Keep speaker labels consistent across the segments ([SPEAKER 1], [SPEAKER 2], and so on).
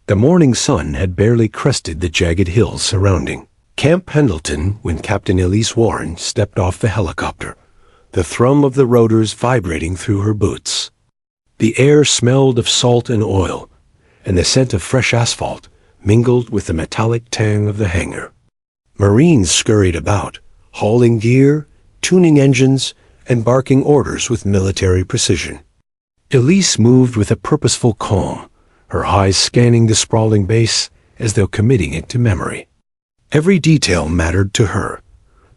[SPEAKER 1] The morning sun had barely crested the jagged hills surrounding Camp Pendleton when Captain Elise Warren stepped off the helicopter, the thrum of the rotors vibrating through her boots. The air smelled of salt and oil, and the scent of fresh asphalt mingled with the metallic tang of the hangar. Marines scurried about, hauling gear, tuning engines, and barking orders with military precision. Elise moved with a purposeful calm, her eyes scanning the sprawling base as though committing it to memory. Every detail mattered to her: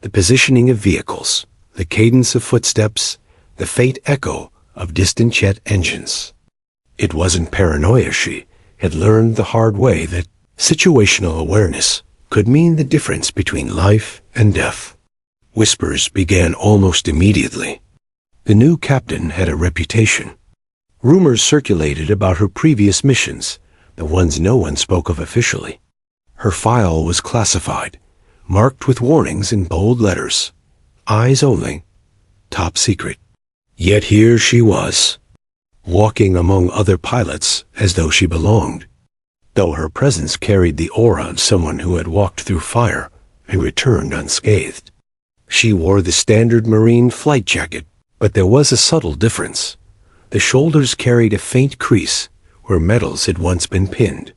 [SPEAKER 1] the positioning of vehicles, the cadence of footsteps, the faint echo of distant jet engines. It wasn't paranoia. She had learned the hard way that situational awareness could mean the difference between life and death. Whispers began almost immediately. The new captain had a reputation. Rumors circulated about her previous missions, the ones no one spoke of officially. Her file was classified, marked with warnings in bold letters. Eyes only. Top secret. Yet here she was, walking among other pilots as though she belonged, though her presence carried the aura of someone who had walked through fire and returned unscathed. She wore the standard Marine flight jacket, but there was a subtle difference. The shoulders carried a faint crease where medals had once been pinned,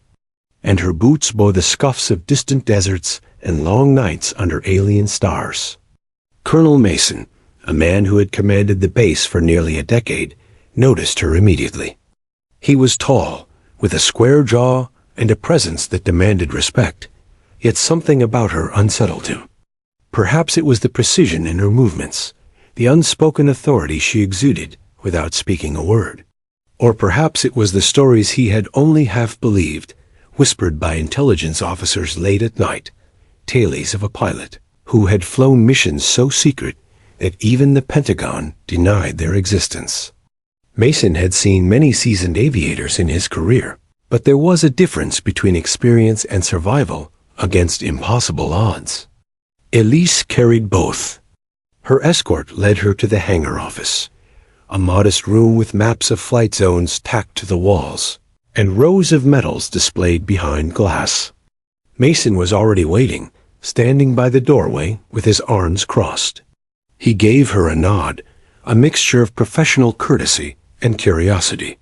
[SPEAKER 1] and her boots bore the scuffs of distant deserts and long nights under alien stars. Colonel Mason, a man who had commanded the base for nearly a decade, noticed her immediately. He was tall, with a square jaw and a presence that demanded respect, yet something about her unsettled him. Perhaps it was the precision in her movements, the unspoken authority she exuded without speaking a word. Or perhaps it was the stories he had only half believed, whispered by intelligence officers late at night, tales of a pilot who had flown missions so secret that even the Pentagon denied their existence. Mason had seen many seasoned aviators in his career, but there was a difference between experience and survival against impossible odds. Elise carried both. Her escort led her to the hangar office, a modest room with maps of flight zones tacked to the walls, and rows of medals displayed behind glass. Mason was already waiting, standing by the doorway with his arms crossed. He gave her a nod, a mixture of professional courtesy and curiosity.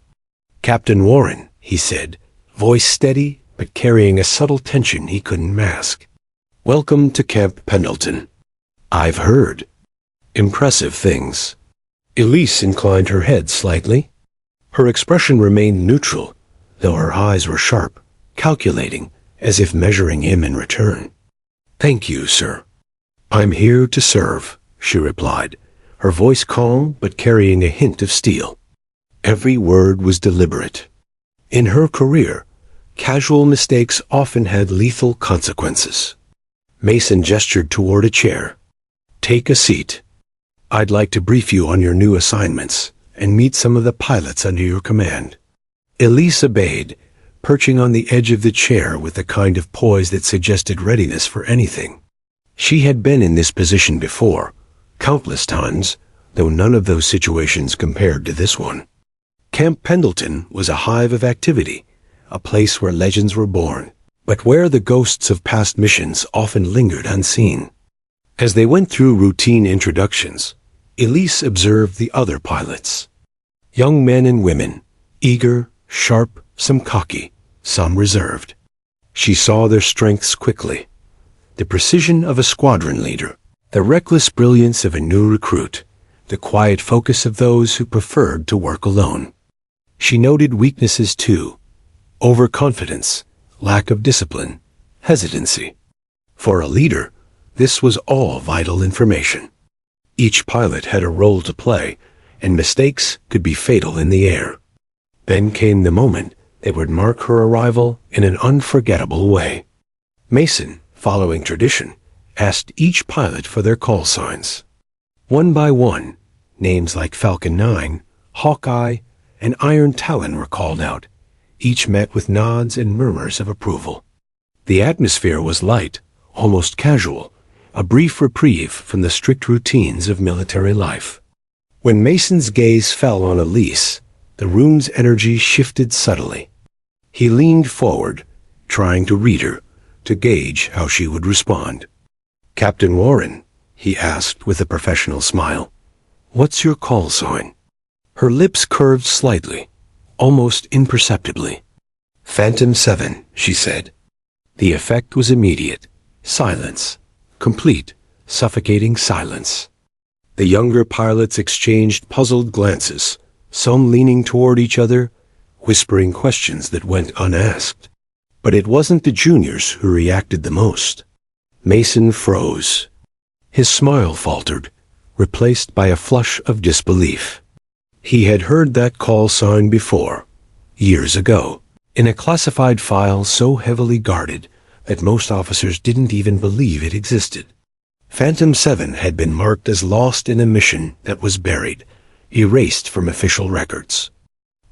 [SPEAKER 1] "Captain Warren," he said, voice steady but carrying a subtle tension he couldn't mask. "Welcome to Camp Pendleton. I've heard impressive things." Elise inclined her head slightly. Her expression remained neutral, though her eyes were sharp, calculating, as if measuring him in return. "Thank you, sir. I'm here to serve," she replied, her voice calm but carrying a hint of steel. Every word was deliberate. In her career, casual mistakes often had lethal consequences. Mason gestured toward a chair. "Take a seat. I'd like to brief you on your new assignments and meet some of the pilots under your command." Elise obeyed, perching on the edge of the chair with the kind of poise that suggested readiness for anything. She had been in this position before, countless times, though none of those situations compared to this one. Camp Pendleton was a hive of activity, a place where legends were born, but where the ghosts of past missions often lingered unseen. As they went through routine introductions, Elise observed the other pilots. Young men and women, eager, sharp, some cocky, some reserved. She saw their strengths quickly: the precision of a squadron leader, the reckless brilliance of a new recruit, the quiet focus of those who preferred to work alone. She noted weaknesses too: overconfidence, lack of discipline, hesitancy. For a leader, this was all vital information. Each pilot had a role to play, and mistakes could be fatal in the air. Then came the moment that would mark her arrival in an unforgettable way. Mason, following tradition, asked each pilot for their call signs. One by one, names like Falcon 9, Hawkeye, and Iron Talon were called out, each met with nods and murmurs of approval. The atmosphere was light, almost casual, a brief reprieve from the strict routines of military life. When Mason's gaze fell on Elise, the room's energy shifted subtly. He leaned forward, trying to read her, to gauge how she would respond. "Captain Warren," he asked with a professional smile, "what's your call sign?" Her lips curved slightly, almost imperceptibly. "Phantom 7, she said. The effect was immediate. Silence. Complete, suffocating silence. The younger pilots exchanged puzzled glances, some leaning toward each other, whispering questions that went unasked. But it wasn't the juniors who reacted the most. Mason froze. His smile faltered, replaced by a flush of disbelief. He had heard that call sign before, years ago, in a classified file so heavily guarded that most officers didn't even believe it existed. Phantom 7 had been marked as lost in a mission that was buried, erased from official records.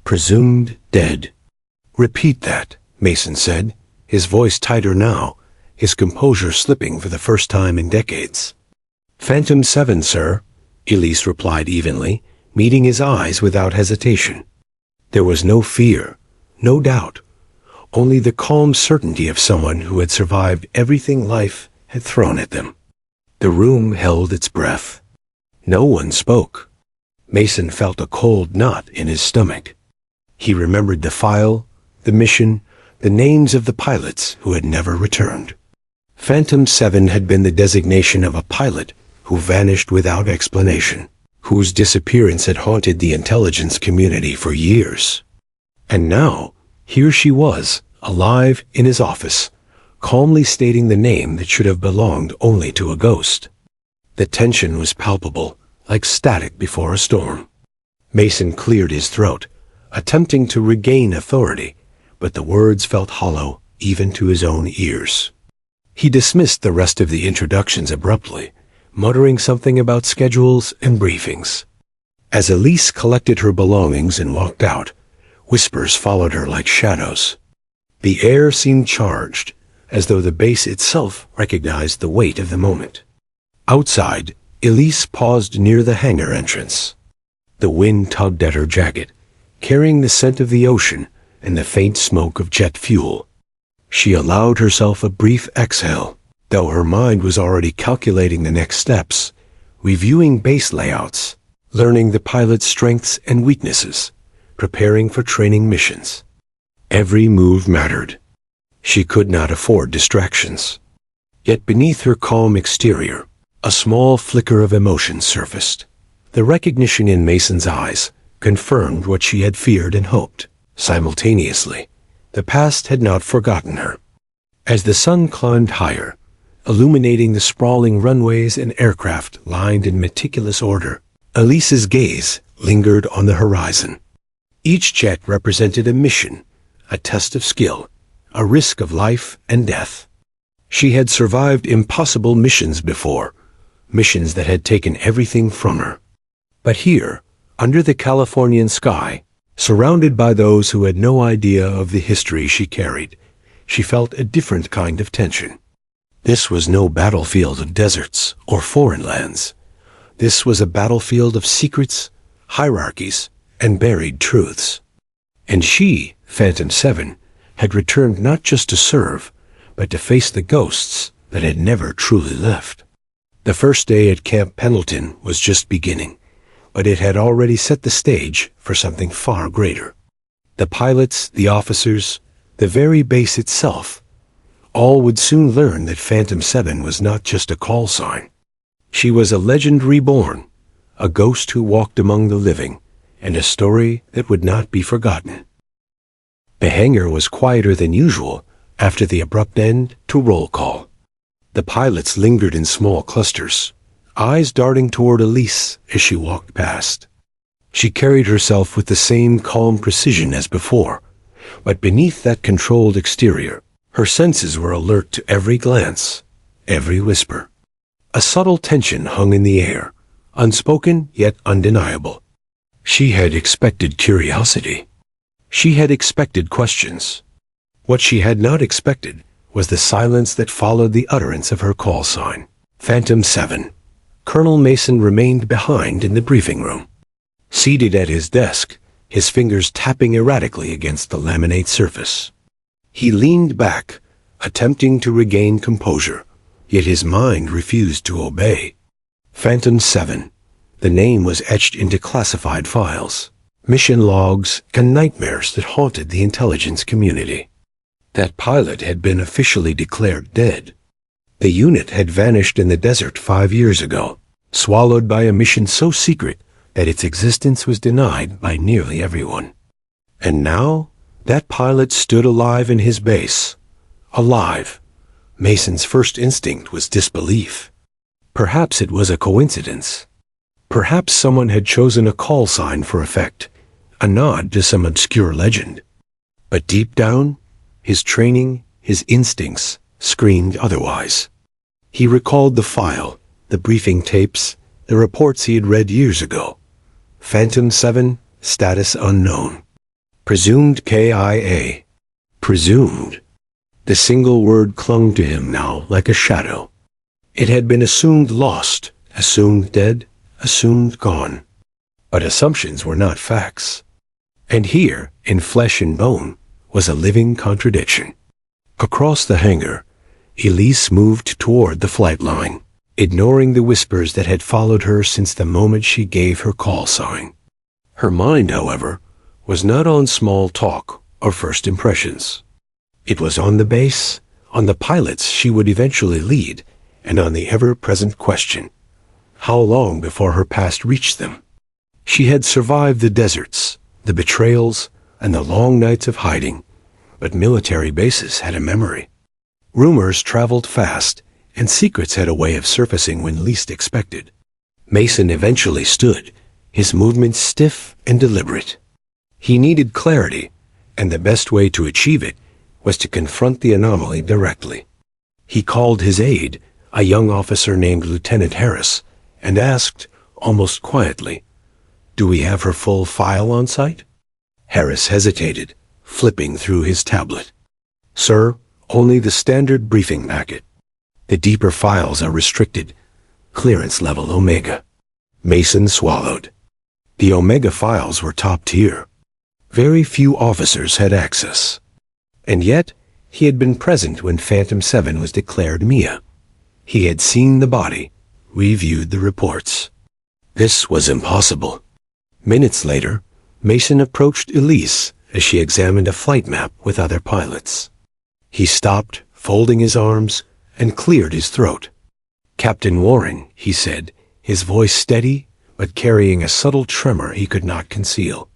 [SPEAKER 1] Presumed dead. "Repeat that," Mason said, his voice tighter now, his composure slipping for the first time in decades. "Phantom 7, sir," Elise replied evenly, meeting his eyes without hesitation. There was no fear, no doubt, only the calm certainty of someone who had survived everything life had thrown at them. The room held its breath. No one spoke. Mason felt a cold knot in his stomach. He remembered the file, the mission, the names of the pilots who had never returned. Phantom 7 had been the designation of a pilot who vanished without explanation, whose disappearance had haunted the intelligence community for years. And now, here she was, alive in his office, calmly stating the name that should have belonged only to a ghost. The tension was palpable, like static before a storm. Mason cleared his throat, attempting to regain authority, but the words felt hollow even to his own ears. He dismissed the rest of the introductions abruptly, muttering something about schedules and briefings. As Elise collected her belongings and walked out, whispers followed her like shadows. The air seemed charged, as though the base itself recognized the weight of the moment. Outside, Elise paused near the hangar entrance. The wind tugged at her jacket, carrying the scent of the ocean and the faint smoke of jet fuel. She allowed herself a brief exhale, though her mind was already calculating the next steps, reviewing base layouts, learning the pilot's strengths and weaknesses, preparing for training missions. Every move mattered. She could not afford distractions. Yet beneath her calm exterior, a small flicker of emotion surfaced. The recognition in Mason's eyes confirmed what she had feared and hoped. Simultaneously, the past had not forgotten her. As the sun climbed higher, illuminating the sprawling runways and aircraft lined in meticulous order, Elise's gaze lingered on the horizon. Each jet represented a mission, a test of skill, a risk of life and death. She had survived impossible missions before, missions that had taken everything from her. But here, under the Californian sky, surrounded by those who had no idea of the history she carried, she felt a different kind of tension. This was no battlefield of deserts or foreign lands. This was a battlefield of secrets, hierarchies, and buried truths. And she, Phantom 7, had returned not just to serve, but to face the ghosts that had never truly left. The first day at Camp Pendleton was just beginning, but it had already set the stage for something far greater. The pilots, the officers, the very base itself, all would soon learn that Phantom 7 was not just a call sign. She was a legend reborn, a ghost who walked among the living, and a story that would not be forgotten. The hangar was quieter than usual after the abrupt end to roll call. The pilots lingered in small clusters, eyes darting toward Elise as she walked past. She carried herself with the same calm precision as before, but beneath that controlled exterior, her senses were alert to every glance, every whisper. A subtle tension hung in the air, unspoken yet undeniable. She had expected curiosity. She had expected questions. What she had not expected was the silence that followed the utterance of her call sign. Phantom 7. Colonel Mason remained behind in the briefing room. Seated at his desk, his fingers tapping erratically against the laminate surface. He leaned back, attempting to regain composure, yet his mind refused to obey. Phantom 7. The name was etched into classified files, mission logs, and nightmares that haunted the intelligence community. That pilot had been officially declared dead. The unit had vanished in the desert 5 years ago, swallowed by a mission so secret that its existence was denied by nearly everyone. And now, that pilot stood alive in his base. Alive. Mason's first instinct was disbelief. Perhaps it was a coincidence. Perhaps someone had chosen a call sign for effect, a nod to some obscure legend. But deep down, his training, his instincts, screamed otherwise. He recalled the file, the briefing tapes, the reports he had read years ago. Phantom 7, status unknown. Presumed KIA. Presumed. The single word clung to him now like a shadow. It had been assumed lost, assumed dead, assumed gone. But assumptions were not facts. And here, in flesh and bone, was a living contradiction. Across the hangar, Elise moved toward the flight line, ignoring the whispers that had followed her since the moment she gave her call sign. Her mind, however, was not on small talk or first impressions. It was on the base, on the pilots she would eventually lead, and on the ever-present question: how long before her past reached them? She had survived the deserts, the betrayals, and the long nights of hiding, but military bases had a memory. Rumors traveled fast, and secrets had a way of surfacing when least expected. Mason eventually stood, his movements stiff and deliberate. He needed clarity, and the best way to achieve it was to confront the anomaly directly. He called his aide, a young officer named Lieutenant Harris, and asked, almost quietly, "Do we have her full file on site?" Harris hesitated, flipping through his tablet. "Sir, only the standard briefing packet. The deeper files are restricted. Clearance level Omega." Mason swallowed. The Omega files were top tier. Very few officers had access. And yet, he had been present when Phantom 7 was declared Mia. He had seen the body, reviewed the reports. This was impossible. Minutes later, Mason approached Elise as she examined a flight map with other pilots. He stopped, folding his arms, and cleared his throat. "Captain Warren," he said, his voice steady, but carrying a subtle tremor he could not conceal.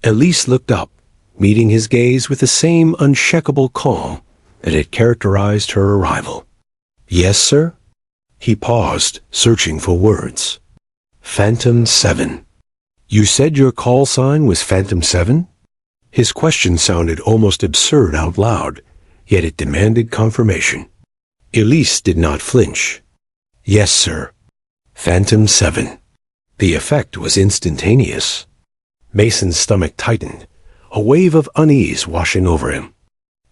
[SPEAKER 1] Elise looked up, meeting his gaze with the same unshakable calm that had characterized her arrival. "Yes, sir?" He paused, searching for words. "Phantom 7. You said your call sign was Phantom 7? His question sounded almost absurd out loud, yet it demanded confirmation. Elise did not flinch. "Yes, sir. Phantom 7. The effect was instantaneous. Mason's stomach tightened, a wave of unease washing over him.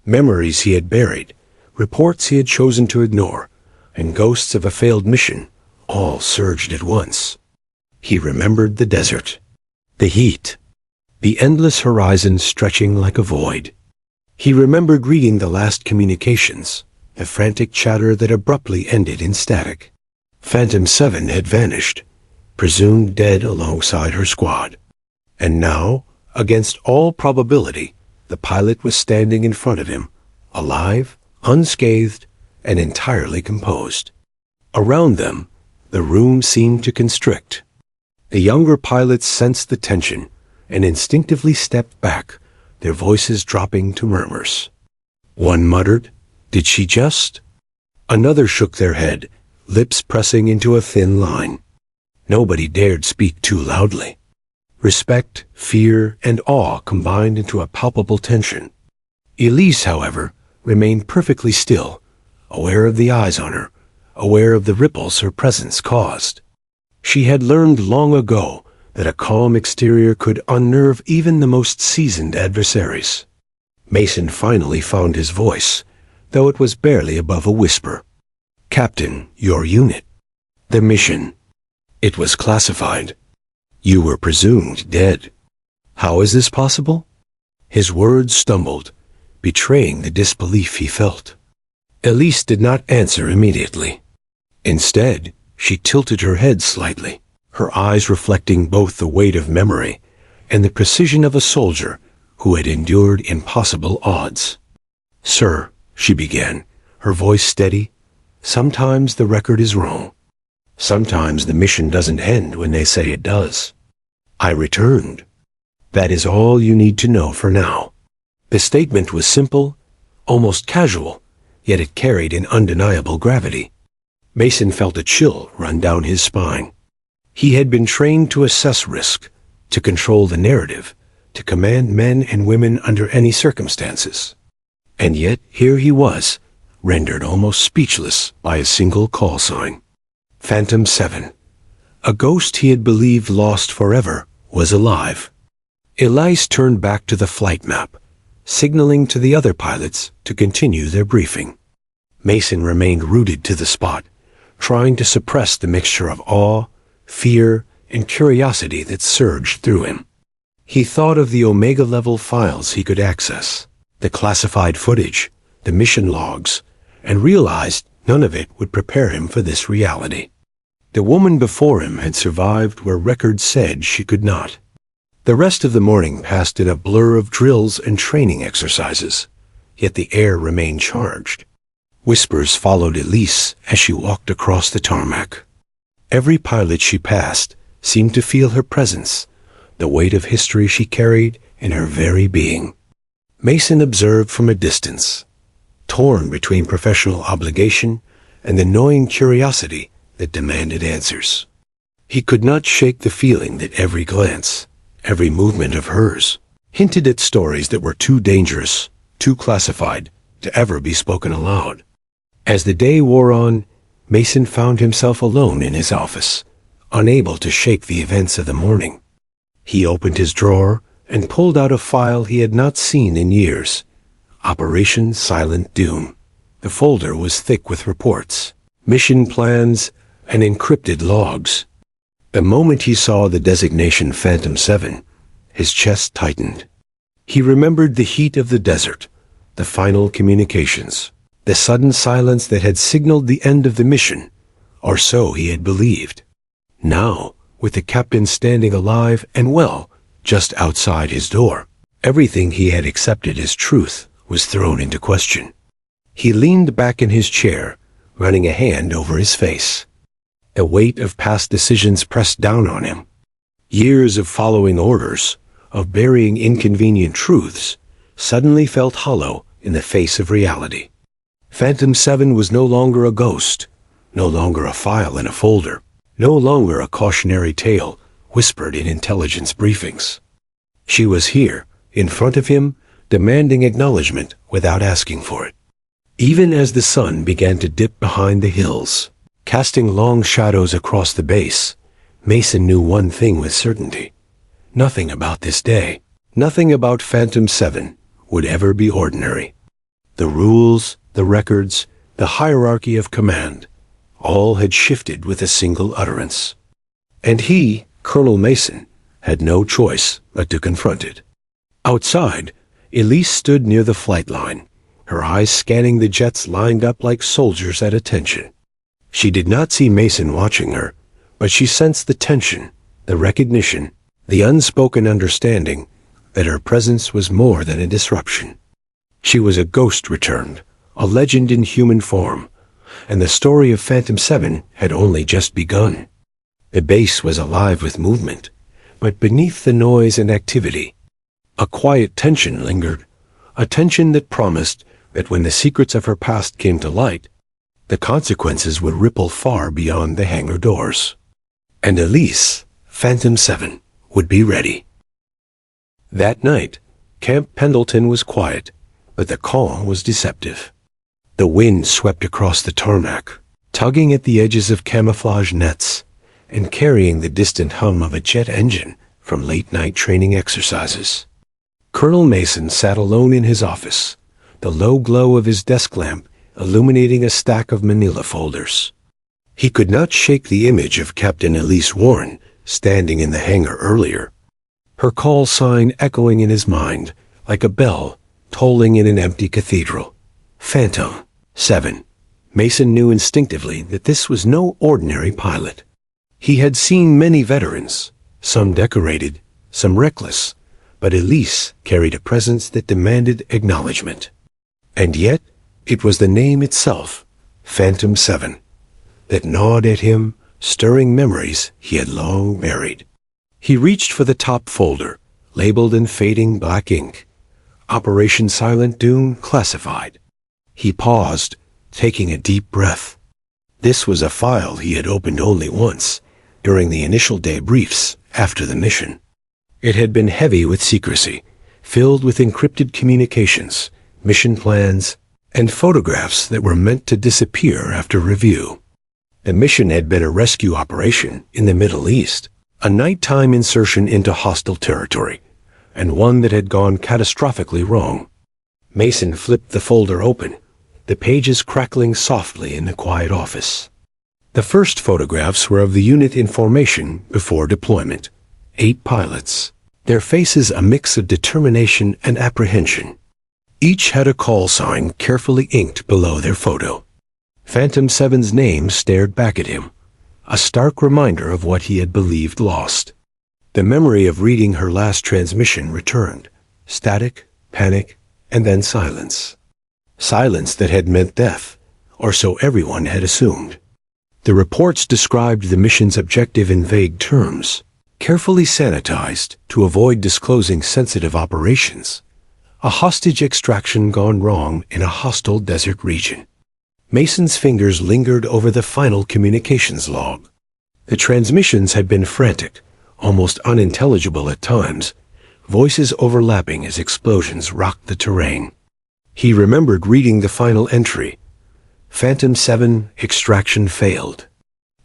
[SPEAKER 1] Memories he had buried, reports he had chosen to ignore, and ghosts of a failed mission all surged at once. He remembered the desert, the heat, the endless horizon stretching like a void. He remembered reading the last communications, the frantic chatter that abruptly ended in static. Phantom 7 had vanished, presumed dead alongside her squad. And now, against all probability, the pilot was standing in front of him, alive, unscathed, and entirely composed. Around them, the room seemed to constrict. The younger pilots sensed the tension and instinctively stepped back, their voices dropping to murmurs. One muttered, "Did she just?" Another shook their head, lips pressing into a thin line. Nobody dared speak too loudly. Respect, fear, and awe combined into a palpable tension. Elise, however, remained perfectly still, aware of the eyes on her, aware of the ripples her presence caused. She had learned long ago that a calm exterior could unnerve even the most seasoned adversaries. Mason finally found his voice, though it was barely above a whisper. "Captain, your unit. The mission. It was classified. You were presumed dead." How is this possible? His words stumbled, betraying the disbelief he felt. Elise did not answer immediately. Instead, she tilted her head slightly, her eyes reflecting both the weight of memory and the precision of a soldier who had endured impossible odds. "Sir," she began, her voice steady, "sometimes the record is wrong. Sometimes the mission doesn't end when they say it does. I returned. That is all you need to know for now." The statement was simple, almost casual, yet it carried an undeniable gravity. Mason felt a chill run down his spine. He had been trained to assess risk, to control the narrative, to command men and women under any circumstances. And yet here he was, rendered almost speechless by a single call sign. Phantom 7. A ghost he had believed lost forever was alive. Elise turned back to the flight map, signaling to the other pilots to continue their briefing. Mason remained rooted to the spot, trying to suppress the mixture of awe, fear, and curiosity that surged through him. He thought of the Omega-level files he could access, the classified footage, the mission logs, and realized none of it would prepare him for this reality. The woman before him had survived where records said she could not. The rest of the morning passed in a blur of drills and training exercises, yet the air remained charged. Whispers followed Elise as she walked across the tarmac. Every pilot she passed seemed to feel her presence, the weight of history she carried in her very being. Mason observed from a distance, torn between professional obligation and the gnawing curiosity that demanded answers. He could not shake the feeling that every glance, every movement of hers, hinted at stories that were too dangerous, too classified, to ever be spoken aloud. As the day wore on, Mason found himself alone in his office, unable to shake the events of the morning. He opened his drawer and pulled out a file he had not seen in years. Operation Silent Doom. The folder was thick with reports, mission plans, and encrypted logs. The moment he saw the designation Phantom 7, his chest tightened. He remembered the heat of the desert, the final communications, the sudden silence that had signaled the end of the mission, or so he had believed. Now, with the captain standing alive and well just outside his door, everything he had accepted as truth was thrown into question. He leaned back in his chair, running a hand over his face. The weight of past decisions pressed down on him. Years of following orders, of burying inconvenient truths, suddenly felt hollow in the face of reality. Phantom 7 was no longer a ghost, no longer a file in a folder, no longer a cautionary tale whispered in intelligence briefings. She was here, in front of him, demanding acknowledgement without asking for it. Even as the sun began to dip behind the hills, casting long shadows across the base, Mason knew one thing with certainty. Nothing about this day, nothing about Phantom 7 would ever be ordinary. The rules, the records, the hierarchy of command, all had shifted with a single utterance. And he, Colonel Mason, had no choice but to confront it. Outside, Elise stood near the flight line, her eyes scanning the jets lined up like soldiers at attention. She did not see Mason watching her, but she sensed the tension, the recognition, the unspoken understanding that her presence was more than a disruption. She was a ghost returned, a legend in human form, and the story of Phantom 7 had only just begun. The base was alive with movement, but beneath the noise and activity, a quiet tension lingered, a tension that promised that when the secrets of her past came to light, the consequences would ripple far beyond the hangar doors. And Elise, Phantom 7, would be ready. That night, Camp Pendleton was quiet, but the calm was deceptive. The wind swept across the tarmac, tugging at the edges of camouflage nets and carrying the distant hum of a jet engine from late-night training exercises. Colonel Mason sat alone in his office, the low glow of his desk lamp illuminating a stack of manila folders. He could not shake the image of Captain Elise Warren standing in the hangar earlier. her call sign echoing in his mind like a bell tolling in an empty cathedral. Phantom 7. Mason knew instinctively that this was no ordinary pilot. He had seen many veterans, some decorated, some reckless, but Elise carried a presence that demanded acknowledgement. And yet, it was the name itself, Phantom 7, that gnawed at him, stirring memories he had long buried. He reached for the top folder, labeled in fading black ink, Operation Silent Dune Classified. He paused, taking a deep breath. This was a file he had opened only once, during the initial debriefs after the mission. It had been heavy with secrecy, filled with encrypted communications, mission plans, and photographs that were meant to disappear after review. The mission had been a rescue operation in the Middle East, a nighttime insertion into hostile territory, and one that had gone catastrophically wrong. Mason flipped the folder open, the pages crackling softly in the quiet office. The first photographs were of the unit in formation before deployment. 8 pilots, their faces a mix of determination and apprehension. Each had a call sign carefully inked below their photo. Phantom 7's name stared back at him, a stark reminder of what he had believed lost. The memory of reading her last transmission returned. Static, panic, and then silence. Silence that had meant death, or so everyone had assumed. The reports described the mission's objective in vague terms, carefully sanitized to avoid disclosing sensitive operations. A hostage extraction gone wrong in a hostile desert region. Mason's fingers lingered over the final communications log. The transmissions had been frantic, almost unintelligible at times, voices overlapping as explosions rocked the terrain. He remembered reading the final entry. Phantom 7 extraction failed.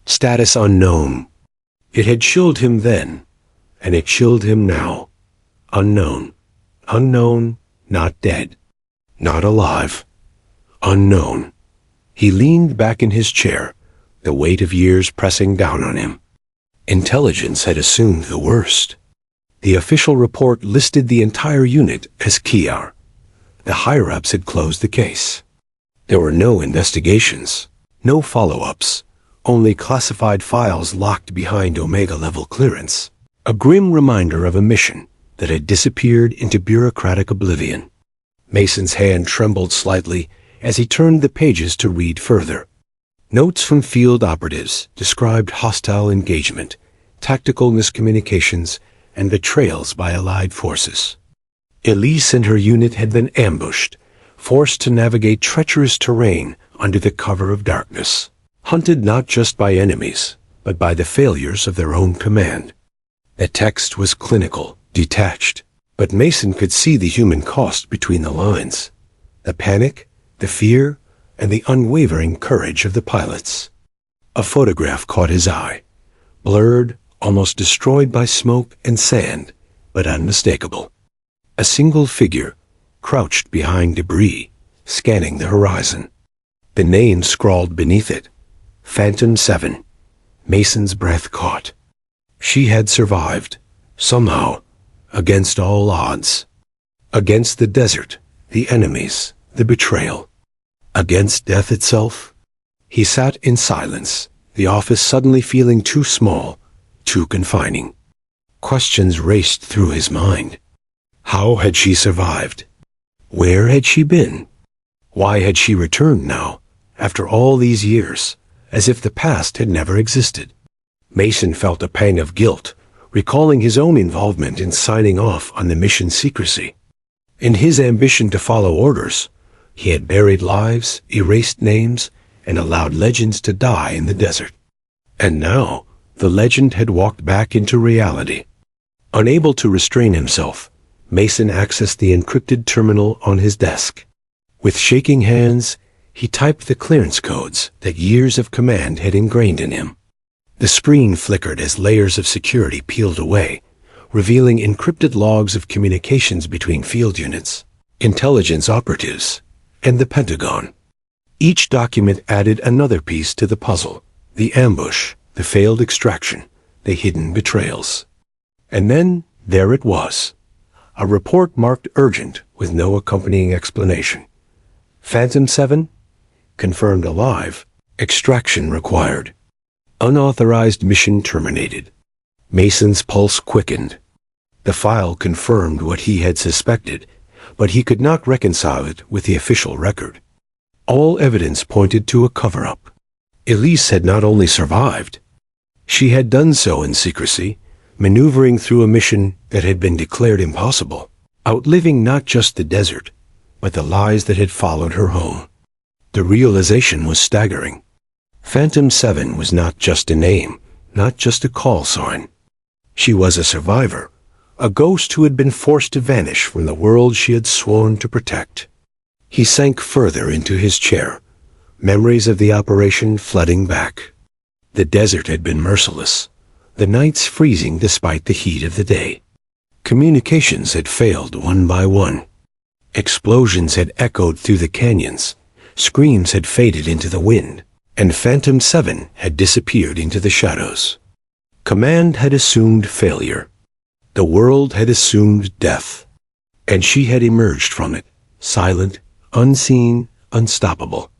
[SPEAKER 1] Status unknown. It had chilled him then, and it chilled him now. Unknown. Unknown, not dead. Not alive. Unknown. He leaned back in his chair, the weight of years pressing down on him. Intelligence had assumed the worst. The official report listed the entire unit as Kiar. The higher-ups had closed the case. There were no investigations, no follow-ups, only classified files locked behind Omega-level clearance. A grim reminder of a mission that had disappeared into bureaucratic oblivion. Mason's hand trembled slightly as he turned the pages to read further. Notes from field operatives described hostile engagement, tactical miscommunications, and betrayals by Allied forces. Elise and her unit had been ambushed, forced to navigate treacherous terrain under the cover of darkness, hunted not just by enemies, but by the failures of their own command. The text was clinical, detached, but Mason could see the human cost between the lines. The panic, the fear, and the unwavering courage of the pilots. A photograph caught his eye, blurred, almost destroyed by smoke and sand, but unmistakable. A single figure, crouched behind debris, scanning the horizon. The name scrawled beneath it, Phantom 7. Mason's breath caught. She had survived, somehow, against all odds. Against the desert, the enemies, the betrayal. Against death itself. He sat in silence, the office suddenly feeling too small, too confining. Questions raced through his mind. How had she survived? Where had she been? Why had she returned now, after all these years, as if the past had never existed? Mason felt a pang of guilt, recalling his own involvement in signing off on the mission's secrecy. In his ambition to follow orders, he had buried lives, erased names, and allowed legends to die in the desert. And now, the legend had walked back into reality. Unable to restrain himself, Mason accessed the encrypted terminal on his desk. With shaking hands, he typed the clearance codes that years of command had ingrained in him. The screen flickered as layers of security peeled away, revealing encrypted logs of communications between field units, intelligence operatives, and the Pentagon. Each document added another piece to the puzzle: the ambush, the failed extraction, the hidden betrayals. And then There it was. A report marked urgent with no accompanying explanation. Phantom 7? Confirmed alive. Extraction required. Unauthorized mission terminated. Mason's pulse quickened. The file confirmed what he had suspected, but he could not reconcile it with the official record. All evidence pointed to a cover-up. Elise had not only survived, she had done so in secrecy, maneuvering through a mission that had been declared impossible, outliving not just the desert, but the lies that had followed her home. The realization was staggering. Phantom 7 was not just a name, not just a call sign. She was a survivor, a ghost who had been forced to vanish from the world she had sworn to protect. He sank further into his chair, memories of the operation flooding back. The desert had been merciless, the nights freezing despite the heat of the day. Communications had failed one by one. Explosions had echoed through the canyons, screams had faded into the wind, and Phantom 7 had disappeared into the shadows. Command had assumed failure. The world had assumed death. And she had emerged from it, silent, unseen, unstoppable.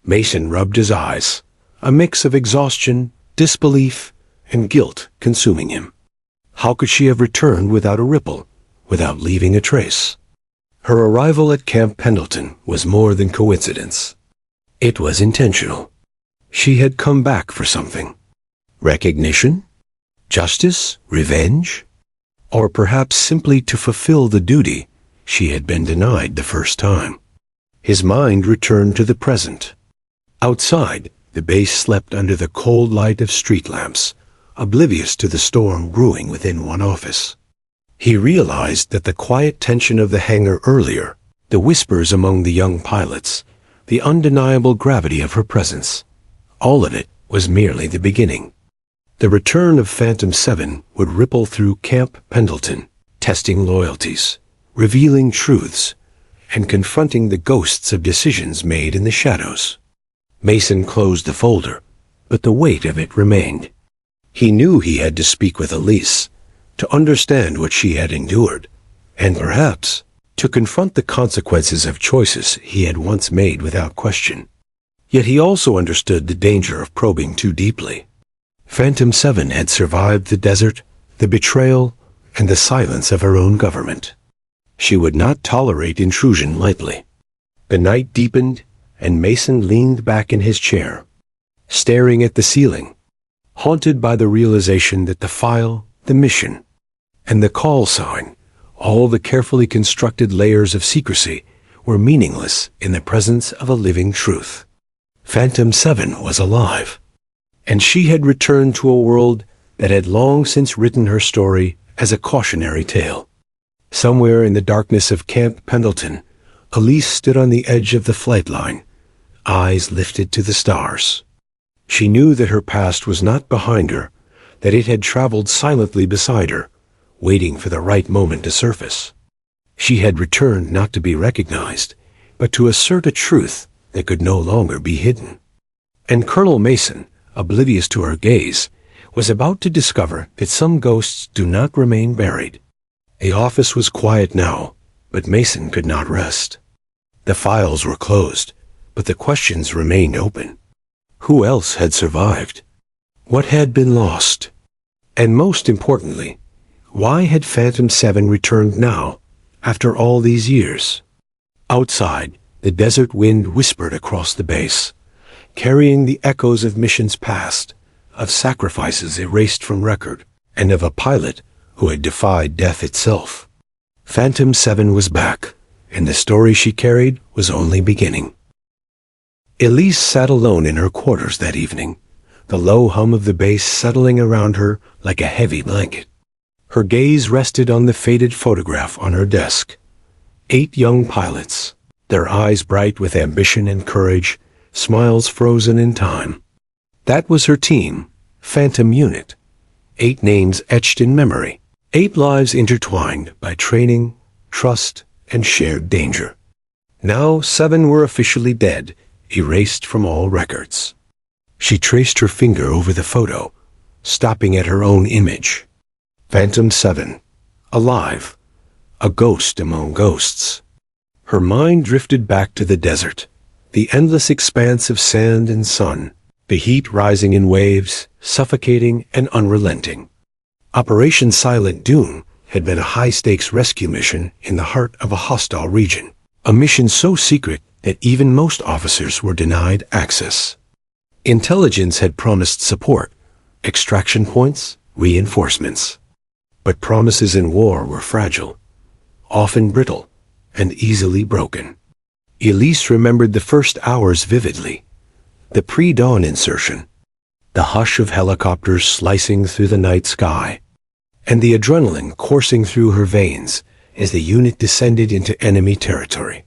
[SPEAKER 1] Mason rubbed his eyes, a mix of exhaustion, disbelief, and guilt consuming him. How could she have returned without a ripple, without leaving a trace? Her arrival at Camp Pendleton was more than coincidence. It was intentional. She had come back for something. Recognition? Justice? Revenge? Or perhaps simply to fulfill the duty she had been denied the first time. His mind returned to the present. Outside, the base slept under the cold light of street lamps, oblivious to the storm brewing within one office. He realized that the quiet tension of the hangar earlier, the whispers among the young pilots, the undeniable gravity of her presence, all of it was merely the beginning. The return of Phantom 7 would ripple through Camp Pendleton, testing loyalties, revealing truths, and confronting the ghosts of decisions made in the shadows. Mason closed the folder, but the weight of it remained. He knew he had to speak with Elise, to understand what she had endured, and perhaps to confront the consequences of choices he had once made without question. Yet he also understood the danger of probing too deeply. Phantom 7 had survived the desert, the betrayal, and the silence of her own government. She would not tolerate intrusion lightly. The night deepened, and Mason leaned back in his chair, staring at the ceiling, haunted by the realization that the file, the mission, and the call sign, all the carefully constructed layers of secrecy, were meaningless in the presence of a living truth. Phantom 7 was alive, and she had returned to a world that had long since written her story as a cautionary tale. Somewhere in the darkness of Camp Pendleton, Elise stood on the edge of the flight line, eyes lifted to the stars. She knew that her past was not behind her, that it had traveled silently beside her, waiting for the right moment to surface. She had returned not to be recognized, but to assert a truth that could no longer be hidden. And Colonel Mason, oblivious to her gaze, was about to discover that some ghosts do not remain buried. The office was quiet now, but Mason could not rest. The files were closed, but the questions remained open. Who else had survived? What had been lost? And most importantly, why had Phantom 7 returned now, after all these years? Outside, the desert wind whispered across the base, carrying the echoes of missions past, of sacrifices erased from record, and of a pilot who had defied death itself. Phantom 7 was back, and the story she carried was only beginning. Elise sat alone in her quarters that evening, the low hum of the base settling around her like a heavy blanket. Her gaze rested on the faded photograph on her desk. 8 young pilots, their eyes bright with ambition and courage, smiles frozen in time. That was her team, Phantom Unit. 8 names etched in memory. 8 lives intertwined by training, trust, and shared danger. Now 7 were officially dead, erased from all records. She traced her finger over the photo, stopping at her own image. Phantom 7, alive, a ghost among ghosts. Her mind drifted back to the desert, the endless expanse of sand and sun, the heat rising in waves, suffocating and unrelenting. Operation Silent Dune had been a high-stakes rescue mission in the heart of a hostile region, a mission so secret that even most officers were denied access. Intelligence had promised support, extraction points, reinforcements. But promises in war were fragile, often brittle, and easily broken. Elise remembered the first hours vividly. The pre-dawn insertion, the hush of helicopters slicing through the night sky, and the adrenaline coursing through her veins as the unit descended into enemy territory.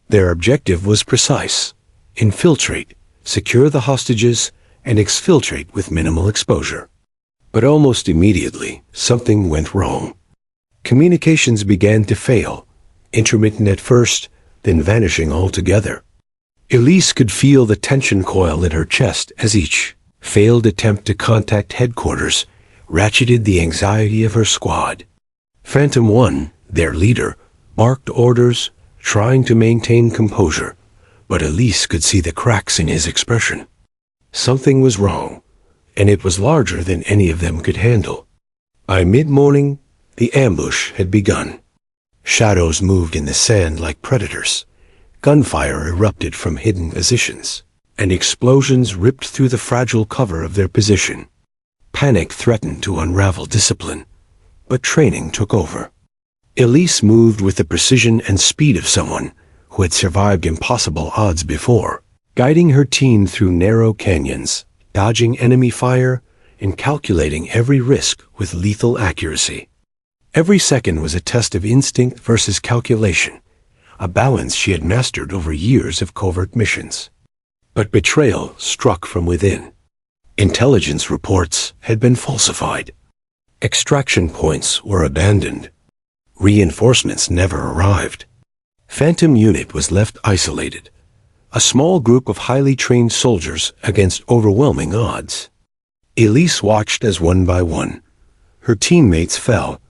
[SPEAKER 1] Their objective was precise: infiltrate, secure the hostages, and exfiltrate with minimal exposure. But almost immediately, something went wrong. Communications began to fail, intermittent at first, then vanishing altogether. Elise could feel the tension coil in her chest as each failed attempt to contact headquarters ratcheted the anxiety of her squad. Phantom 1, their leader, barked orders, trying to maintain composure, but Elise could see the cracks in his expression. Something was wrong, and it was larger than any of them could handle. By mid-morning, the ambush had begun. Shadows moved in the sand like predators. Gunfire erupted from hidden positions, and explosions ripped through the fragile cover of their position. Panic threatened to unravel discipline, but training took over. Elise moved with the precision and speed of someone who had survived impossible odds before, guiding her team through narrow canyons, dodging enemy fire, and calculating every risk with lethal accuracy. Every second was a test of instinct versus calculation, a balance she had mastered over years of covert missions. But betrayal struck from within. Intelligence reports had been falsified. Extraction points were abandoned. Reinforcements never arrived. Phantom Unit was left isolated, a small group of highly trained soldiers against overwhelming odds. Elise watched as one by one her teammates fell,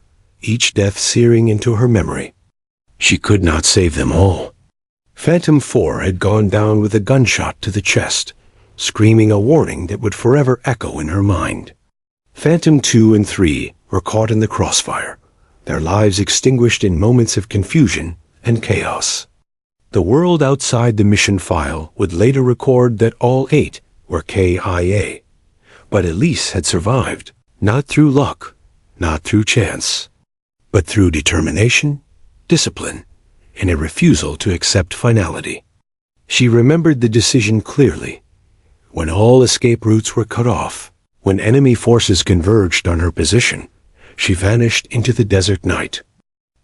[SPEAKER 1] each death searing into her memory. She could not save them all. Phantom 4 had gone down with a gunshot to the chest, screaming a warning that would forever echo in her mind. Phantom 2 and 3 were caught in the crossfire, their lives extinguished in moments of confusion and chaos. The world outside the mission file would later record that all 8 were KIA. But Elise had survived, not through luck, not through chance, but through determination, discipline, and a refusal to accept finality. She remembered the decision clearly. When all escape routes were cut off, when enemy forces converged on her position, she vanished into the desert night.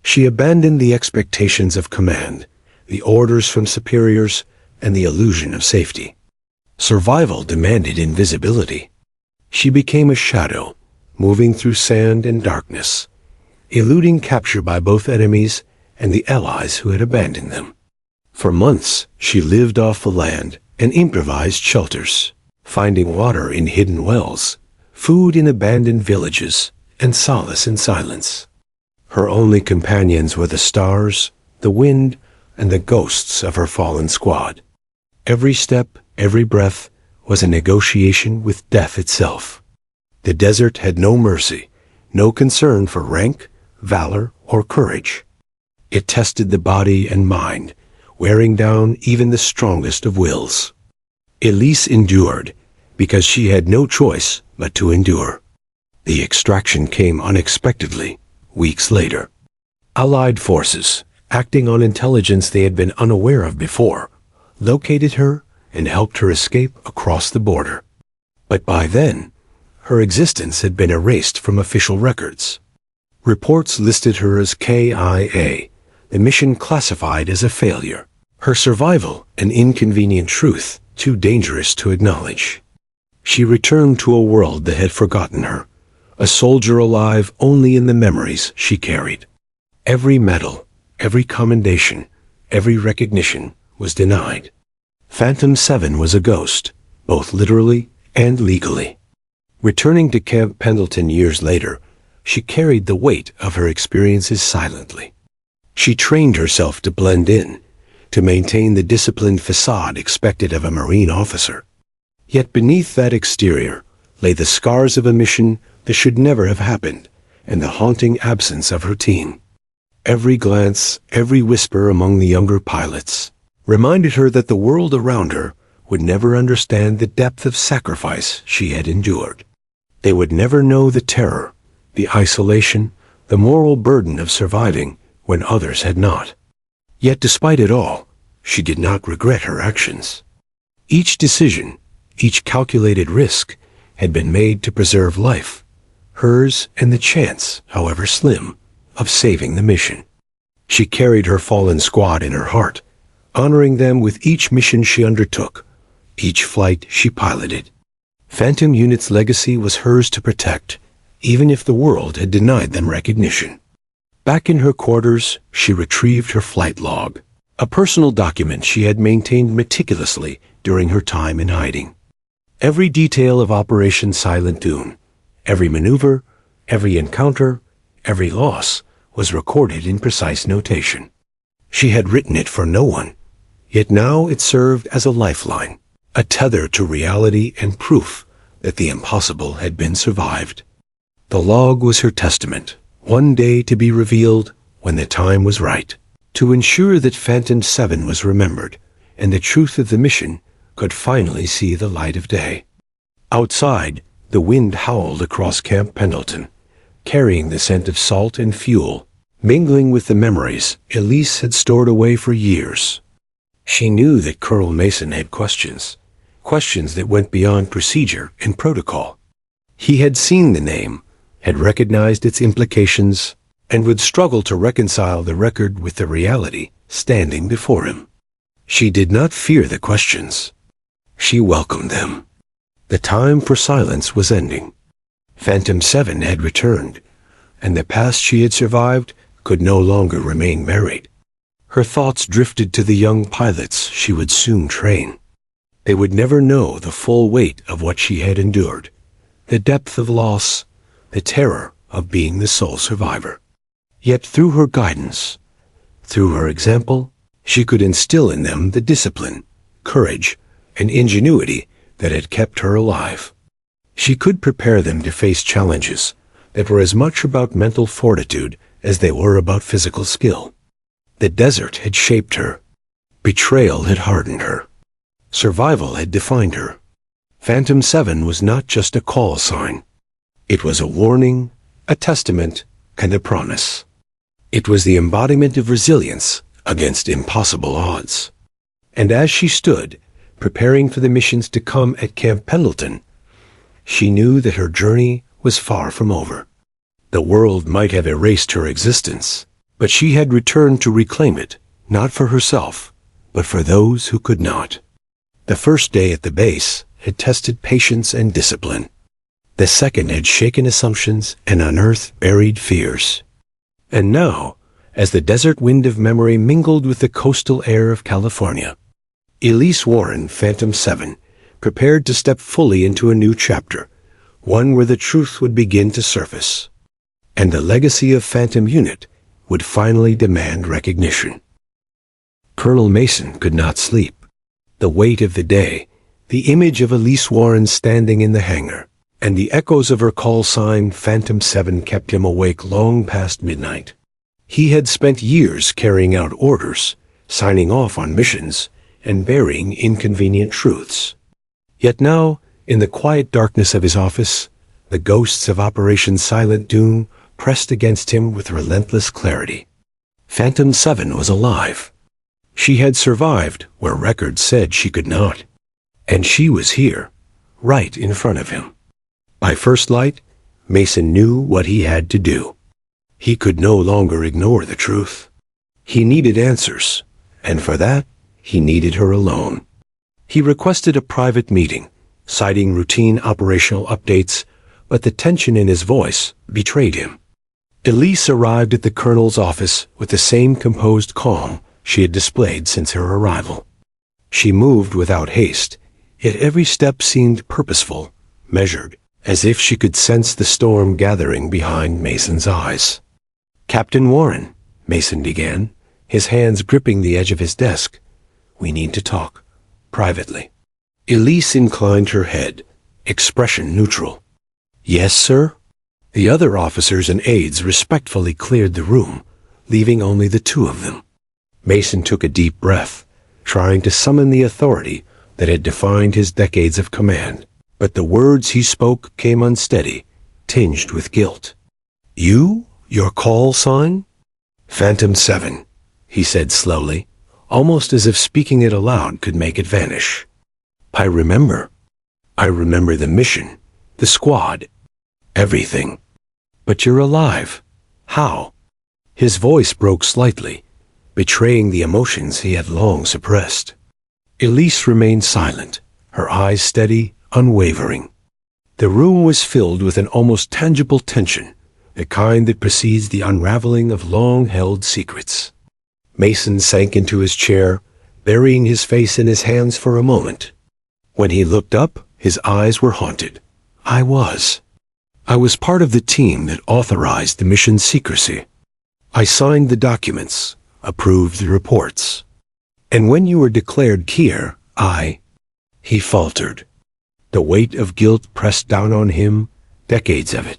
[SPEAKER 1] She abandoned the expectations of command, the orders from superiors, and the illusion of safety. Survival demanded invisibility. She became a shadow, moving through sand and darkness, eluding capture by both enemies and the allies who had abandoned them. For months, she lived off the land and improvised shelters, finding water in hidden wells, food in abandoned villages, and solace in silence. Her only companions were the stars, the wind, and the ghosts of her fallen squad. Every step, every breath, was a negotiation with death itself. The desert had no mercy, no concern for rank, valor, or courage. It tested the body and mind, wearing down even the strongest of wills. Elise endured, because she had no choice but to endure. The extraction came unexpectedly, weeks later. Allied forces, acting on intelligence they had been unaware of before, located her and helped her escape across the border. But by then, her existence had been erased from official records. Reports listed her as KIA, the mission classified as a failure. Her survival an inconvenient truth, too dangerous to acknowledge. She returned to a world that had forgotten her, a soldier alive only in the memories she carried. Every medal, every commendation, every recognition was denied. Phantom 7 was a ghost, both literally and legally. Returning to Camp Pendleton years later, she carried the weight of her experiences silently. She trained herself to blend in, to maintain the disciplined facade expected of a Marine officer. Yet beneath that exterior lay the scars of a mission that should never have happened, and the haunting absence of routine. Every glance, every whisper among the younger pilots reminded her that the world around her would never understand the depth of sacrifice she had endured. They would never know the terror, the isolation, the moral burden of surviving when others had not. Yet despite it all, she did not regret her actions. Each decision, each calculated risk, had been made to preserve life, hers and the chance, however slim, of saving the mission. She carried her fallen squad in her heart, honoring them with each mission she undertook, each flight she piloted. Phantom Unit's legacy was hers to protect, even if the world had denied them recognition. Back in her quarters, she retrieved her flight log, a personal document she had maintained meticulously during her time in hiding. Every detail of Operation Silent Dune, every maneuver, every encounter, every loss, was recorded in precise notation. She had written it for no one, yet now it served as a lifeline, a tether to reality and proof that the impossible had been survived. The log was her testament, one day to be revealed when the time was right, to ensure that Phantom 7 was remembered and the truth of the mission could finally see the light of day. Outside, the wind howled across Camp Pendleton, carrying the scent of salt and fuel, mingling with the memories Elise had stored away for years. She knew that Colonel Mason had questions that went beyond procedure and protocol. He had seen the name, had recognized its implications, and would struggle to reconcile the record with the reality standing before him. She did not fear the questions. She welcomed them. The time for silence was ending. Phantom 7 had returned, and the past she had survived could no longer remain buried. Her thoughts drifted to the young pilots she would soon train. They would never know the full weight of what she had endured, the depth of loss, the terror of being the sole survivor. Yet through her guidance, through her example, she could instill in them the discipline, courage, and ingenuity that had kept her alive. She could prepare them to face challenges that were as much about mental fortitude as they were about physical skill. The desert had shaped her. Betrayal had hardened her. Survival had defined her. Phantom 7 was not just a call sign. It was a warning, a testament, and a promise. It was the embodiment of resilience against impossible odds. And as she stood, preparing for the missions to come at Camp Pendleton, she knew that her journey was far from over. The world might have erased her existence, but she had returned to reclaim it, not for herself, but for those who could not. The first day at the base had tested patience and discipline. The second had shaken assumptions and unearthed buried fears. And now, as the desert wind of memory mingled with the coastal air of California, Elise Warren, Phantom 7, prepared to step fully into a new chapter, one where the truth would begin to surface, and the legacy of Phantom Unit would finally demand recognition. Colonel Mason could not sleep. The weight of the day, the image of Elise Warren standing in the hangar, and the echoes of her call sign Phantom 7 kept him awake long past midnight. He had spent years carrying out orders, signing off on missions, and burying inconvenient truths. Yet now, in the quiet darkness of his office, the ghosts of Operation Silent Dune pressed against him with relentless clarity. Phantom 7 was alive. She had survived where records said she could not. And she was here, right in front of him. By first light, Mason knew what he had to do. He could no longer ignore the truth. He needed answers, and for that, he needed her alone. He requested a private meeting, citing routine operational updates, but the tension in his voice betrayed him. Elise arrived at the colonel's office with the same composed calm she had displayed since her arrival. She moved without haste, yet every step seemed purposeful, measured, as if she could sense the storm gathering behind Mason's eyes. "Captain Warren," Mason began, his hands gripping the edge of his desk. "We need to talk, privately." Elise inclined her head, expression neutral. "Yes, sir?" The other officers and aides respectfully cleared the room, leaving only the two of them. Mason took a deep breath, trying to summon the authority that had defined his decades of command. But the words he spoke came unsteady, tinged with guilt. "You? Your call sign?" "Phantom 7, he said slowly, almost as if speaking it aloud could make it vanish. "I remember. I remember the mission, the squad, everything. But you're alive. How?" His voice broke slightly, betraying the emotions he had long suppressed. Elise remained silent, her eyes steady, unwavering. The room was filled with an almost tangible tension, the kind that precedes the unraveling of long-held secrets. Mason sank into his chair, burying his face in his hands for a moment. When he looked up, his eyes were haunted. I was part of the team that authorized the mission's secrecy. I signed the documents, approved the reports. And when you were declared Kier, He faltered. The weight of guilt pressed down on him, decades of it.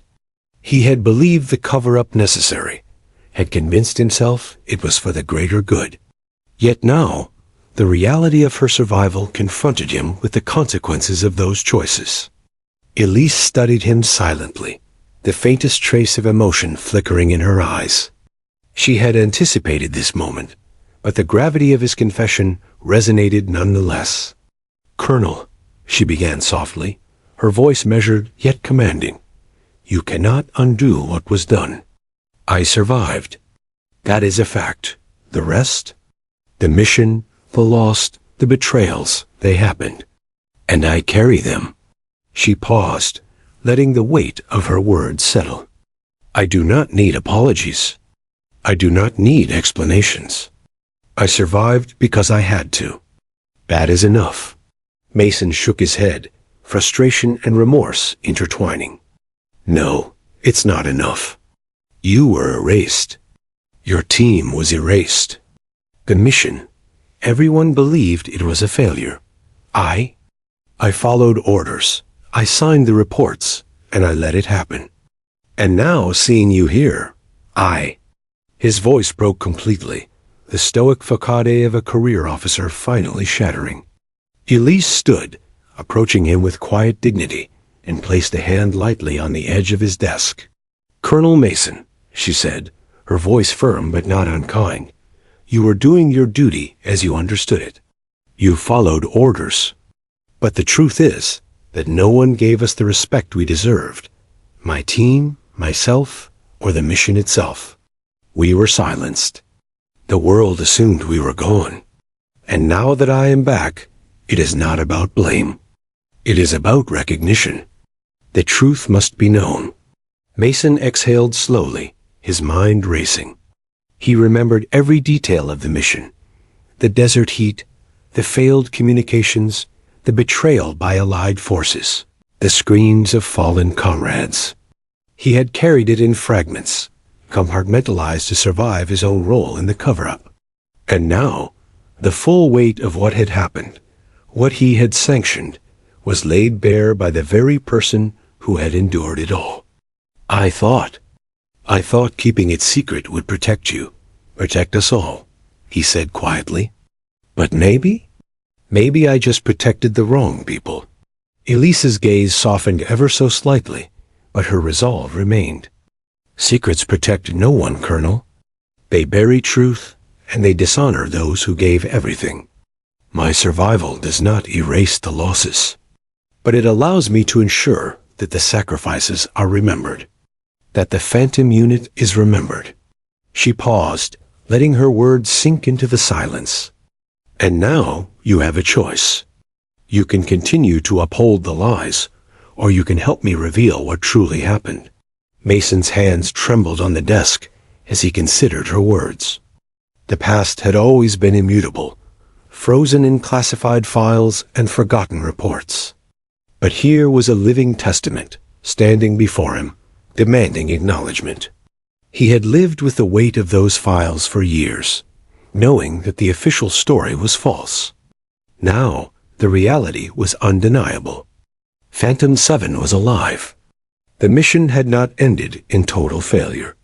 [SPEAKER 1] He had believed the cover-up necessary, had convinced himself it was for the greater good. Yet now, the reality of her survival confronted him with the consequences of those choices. Elise studied him silently, the faintest trace of emotion flickering in her eyes. She had anticipated this moment, but the gravity of his confession resonated nonetheless. "Colonel," she began softly, her voice measured yet commanding, "you cannot undo what was done. I survived. That is a fact. The rest? The mission, the loss, the betrayals, they happened. And I carry them." She paused, letting the weight of her words settle. "I do not need apologies. I do not need explanations. I survived because I had to. That is enough." Mason shook his head, frustration and remorse intertwining. "No, it's not enough. You were erased. Your team was erased. The mission, everyone believed it was a failure. I followed orders. I signed the reports, and I let it happen. And now, seeing you here, His voice broke completely, the stoic facade of a career officer finally shattering. Elise stood, approaching him with quiet dignity, and placed a hand lightly on the edge of his desk. "Colonel Mason," she said, her voice firm but not unkind, "you were doing your duty as you understood it. You followed orders. But the truth is that no one gave us the respect we deserved. My team, myself, or the mission itself. We were silenced. The world assumed we were gone. And now that I am back, it is not about blame. It is about recognition. The truth must be known." Mason exhaled slowly, his mind racing. He remembered every detail of the mission. The desert heat, the failed communications, the betrayal by Allied forces, the screams of fallen comrades. He had carried it in fragments, compartmentalized to survive his own role in the cover-up. And now, the full weight of what had happened, what he had sanctioned, was laid bare by the very person who had endured it all. I thought keeping it secret would protect you, protect us all," he said quietly. "But maybe I just protected the wrong people." Elise's gaze softened ever so slightly, but her resolve remained. "Secrets protect no one, Colonel. They bury truth, and they dishonor those who gave everything. My survival does not erase the losses, but it allows me to ensure that the sacrifices are remembered, that the Phantom Unit is remembered." She paused, letting her words sink into the silence. "And now you have a choice. You can continue to uphold the lies, or you can help me reveal what truly happened." Mason's hands trembled on the desk as he considered her words. The past had always been immutable, frozen in classified files and forgotten reports. But here was a living testament, standing before him, demanding acknowledgement. He had lived with the weight of those files for years, knowing that the official story was false. Now, the reality was undeniable. Phantom 7 was alive. The mission had not ended in total failure.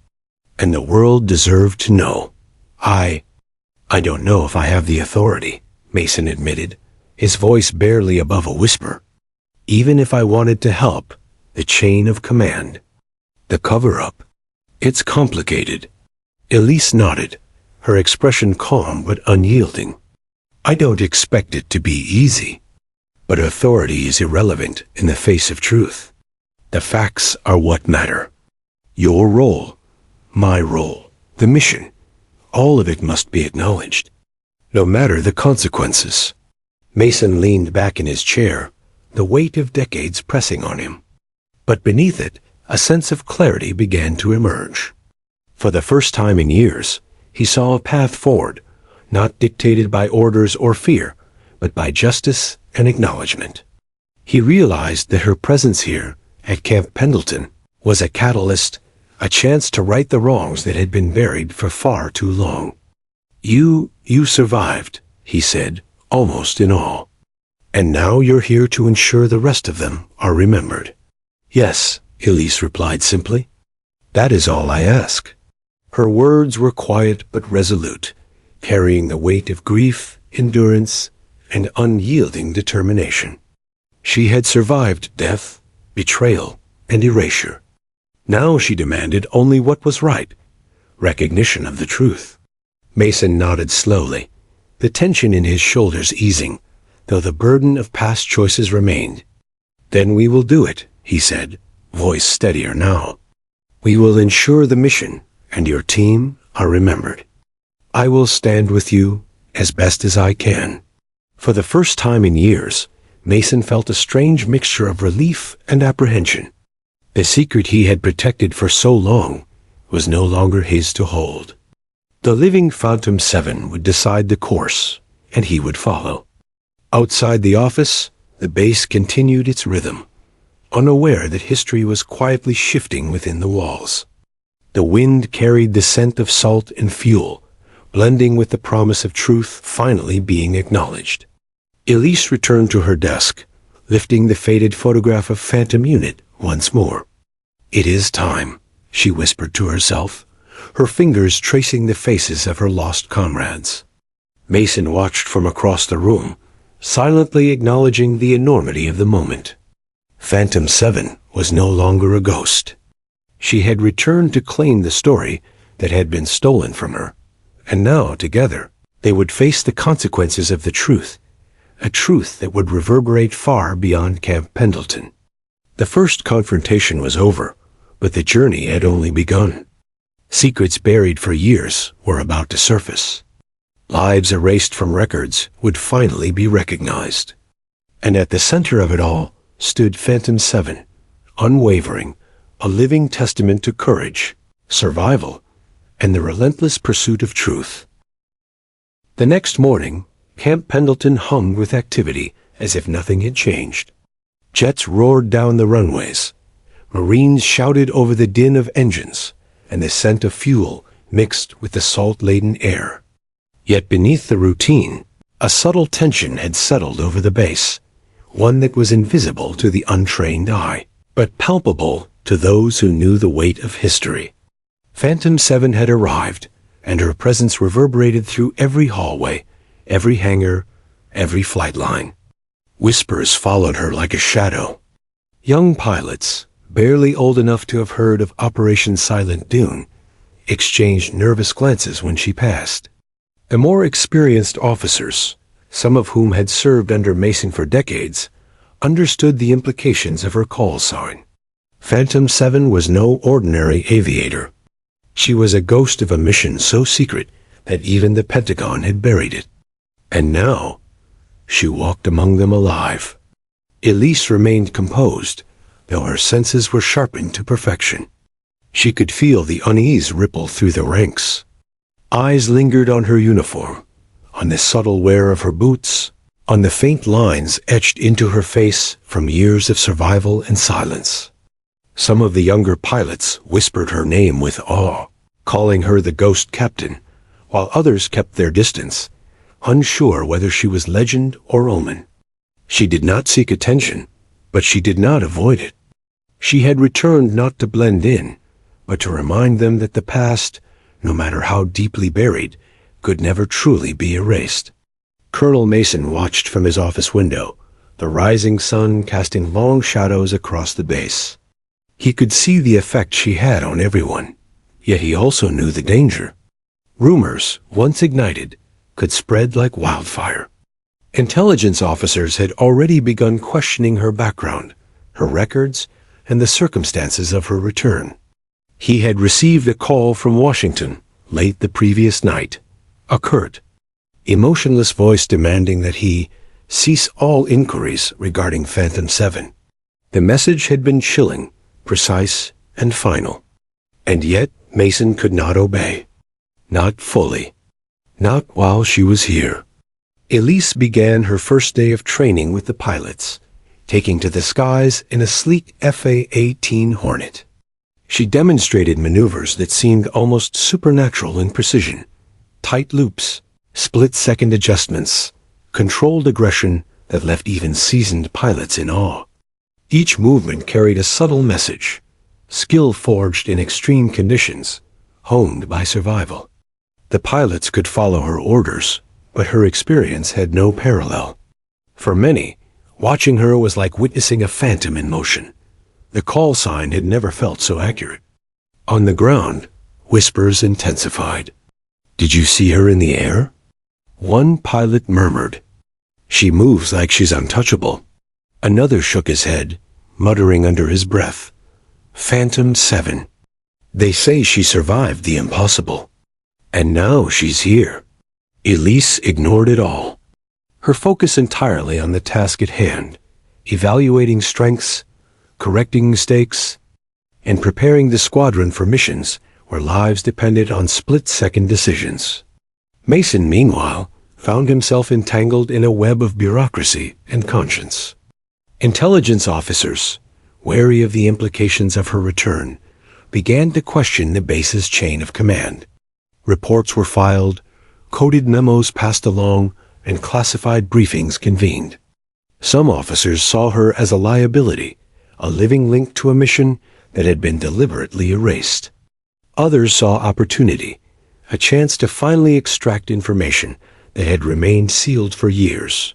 [SPEAKER 1] And the world deserved to know. I don't know if I have the authority, Mason admitted, his voice barely above a whisper. Even if I wanted to help, the chain of command. The cover-up. It's complicated. Elise nodded, her expression calm but unyielding. I don't expect it to be easy. But authority is irrelevant in the face of truth. The facts are what matter. Your role, my role, the mission, all of it must be acknowledged, no matter the consequences. Mason leaned back in his chair, the weight of decades pressing on him. But beneath it, a sense of clarity began to emerge. For the first time in years, he saw a path forward, not dictated by orders or fear, but by justice and acknowledgement. He realized that her presence here, at Camp Pendleton, was a catalyst, a chance to right the wrongs that had been buried for far too long. You survived, he said, almost in awe. And now you're here to ensure the rest of them are remembered. Yes, Elise replied simply. That is all I ask. Her words were quiet but resolute, carrying the weight of grief, endurance, and unyielding determination. She had survived death, betrayal, and erasure. Now she demanded only what was right, recognition of the truth. Mason nodded slowly, the tension in his shoulders easing, though the burden of past choices remained. Then we will do it, he said, voice steadier now. We will ensure the mission and your team are remembered. I will stand with you as best as I can. For the first time in years, Mason felt a strange mixture of relief and apprehension. The secret he had protected for so long was no longer his to hold. The living Phantom 7 would decide the course, and he would follow. Outside the office, the base continued its rhythm, unaware that history was quietly shifting within the walls. The wind carried the scent of salt and fuel, blending with the promise of truth finally being acknowledged. Elise returned to her desk, lifting the faded photograph of Phantom Unit once more. It is time, she whispered to herself, her fingers tracing the faces of her lost comrades. Mason watched from across the room, silently acknowledging the enormity of the moment. Phantom 7 was no longer a ghost. She had returned to claim the story that had been stolen from her, and now, together, they would face the consequences of the truth, a truth that would reverberate far beyond Camp Pendleton. The first confrontation was over, but the journey had only begun. Secrets buried for years were about to surface. Lives erased from records would finally be recognized. And at the center of it all stood Phantom 7, unwavering, a living testament to courage, survival, and the relentless pursuit of truth. The next morning, Camp Pendleton hummed with activity as if nothing had changed. Jets roared down the runways. Marines shouted over the din of engines, and the scent of fuel mixed with the salt-laden air. Yet beneath the routine, a subtle tension had settled over the base, one that was invisible to the untrained eye, but palpable to those who knew the weight of history. Phantom 7 had arrived, and her presence reverberated through every hallway, every hangar, every flight line. Whispers followed her like a shadow. Young pilots, barely old enough to have heard of Operation Silent Dune, exchanged nervous glances when she passed. The more experienced officers, some of whom had served under Mason for decades, understood the implications of her call sign. Phantom 7 was no ordinary aviator. She was a ghost of a mission so secret that even the Pentagon had buried it. And now, she walked among them alive. Elise remained composed, though her senses were sharpened to perfection. She could feel the unease ripple through the ranks. Eyes lingered on her uniform, on the subtle wear of her boots, on the faint lines etched into her face from years of survival and silence. Some of the younger pilots whispered her name with awe, calling her the ghost captain, while others kept their distance, unsure whether she was legend or omen. She did not seek attention, but she did not avoid it. She had returned not to blend in, but to remind them that the past, no matter how deeply buried, could never truly be erased. Colonel Mason watched from his office window, the rising sun casting long shadows across the base. He could see the effect she had on everyone, yet he also knew the danger. Rumors, once ignited, could spread like wildfire. Intelligence officers had already begun questioning her background, her records, and the circumstances of her return. He had received a call from Washington late the previous night, a curt, emotionless voice demanding that he cease all inquiries regarding Phantom 7. The message had been chilling, precise, and final. And yet Mason could not obey. Not fully. Not while she was here. Elise began her first day of training with the pilots, taking to the skies in a sleek FA-18 Hornet. She demonstrated maneuvers that seemed almost supernatural in precision. Tight loops, split-second adjustments, controlled aggression that left even seasoned pilots in awe. Each movement carried a subtle message, skill forged in extreme conditions, honed by survival. The pilots could follow her orders, but her experience had no parallel. For many, watching her was like witnessing a phantom in motion. The call sign had never felt so accurate. On the ground, whispers intensified. "Did you see her in the air?" One pilot murmured, "She moves like she's untouchable." Another shook his head, muttering under his breath, "Phantom 7. They say she survived the impossible. And now she's here." Elise ignored it all, her focus entirely on the task at hand, evaluating strengths, correcting mistakes, and preparing the squadron for missions where lives depended on split-second decisions. Mason, meanwhile, found himself entangled in a web of bureaucracy and conscience. Intelligence officers, wary of the implications of her return, began to question the base's chain of command. Reports were filed, coded memos passed along, and classified briefings convened. Some officers saw her as a liability, a living link to a mission that had been deliberately erased. Others saw opportunity, a chance to finally extract information that had remained sealed for years.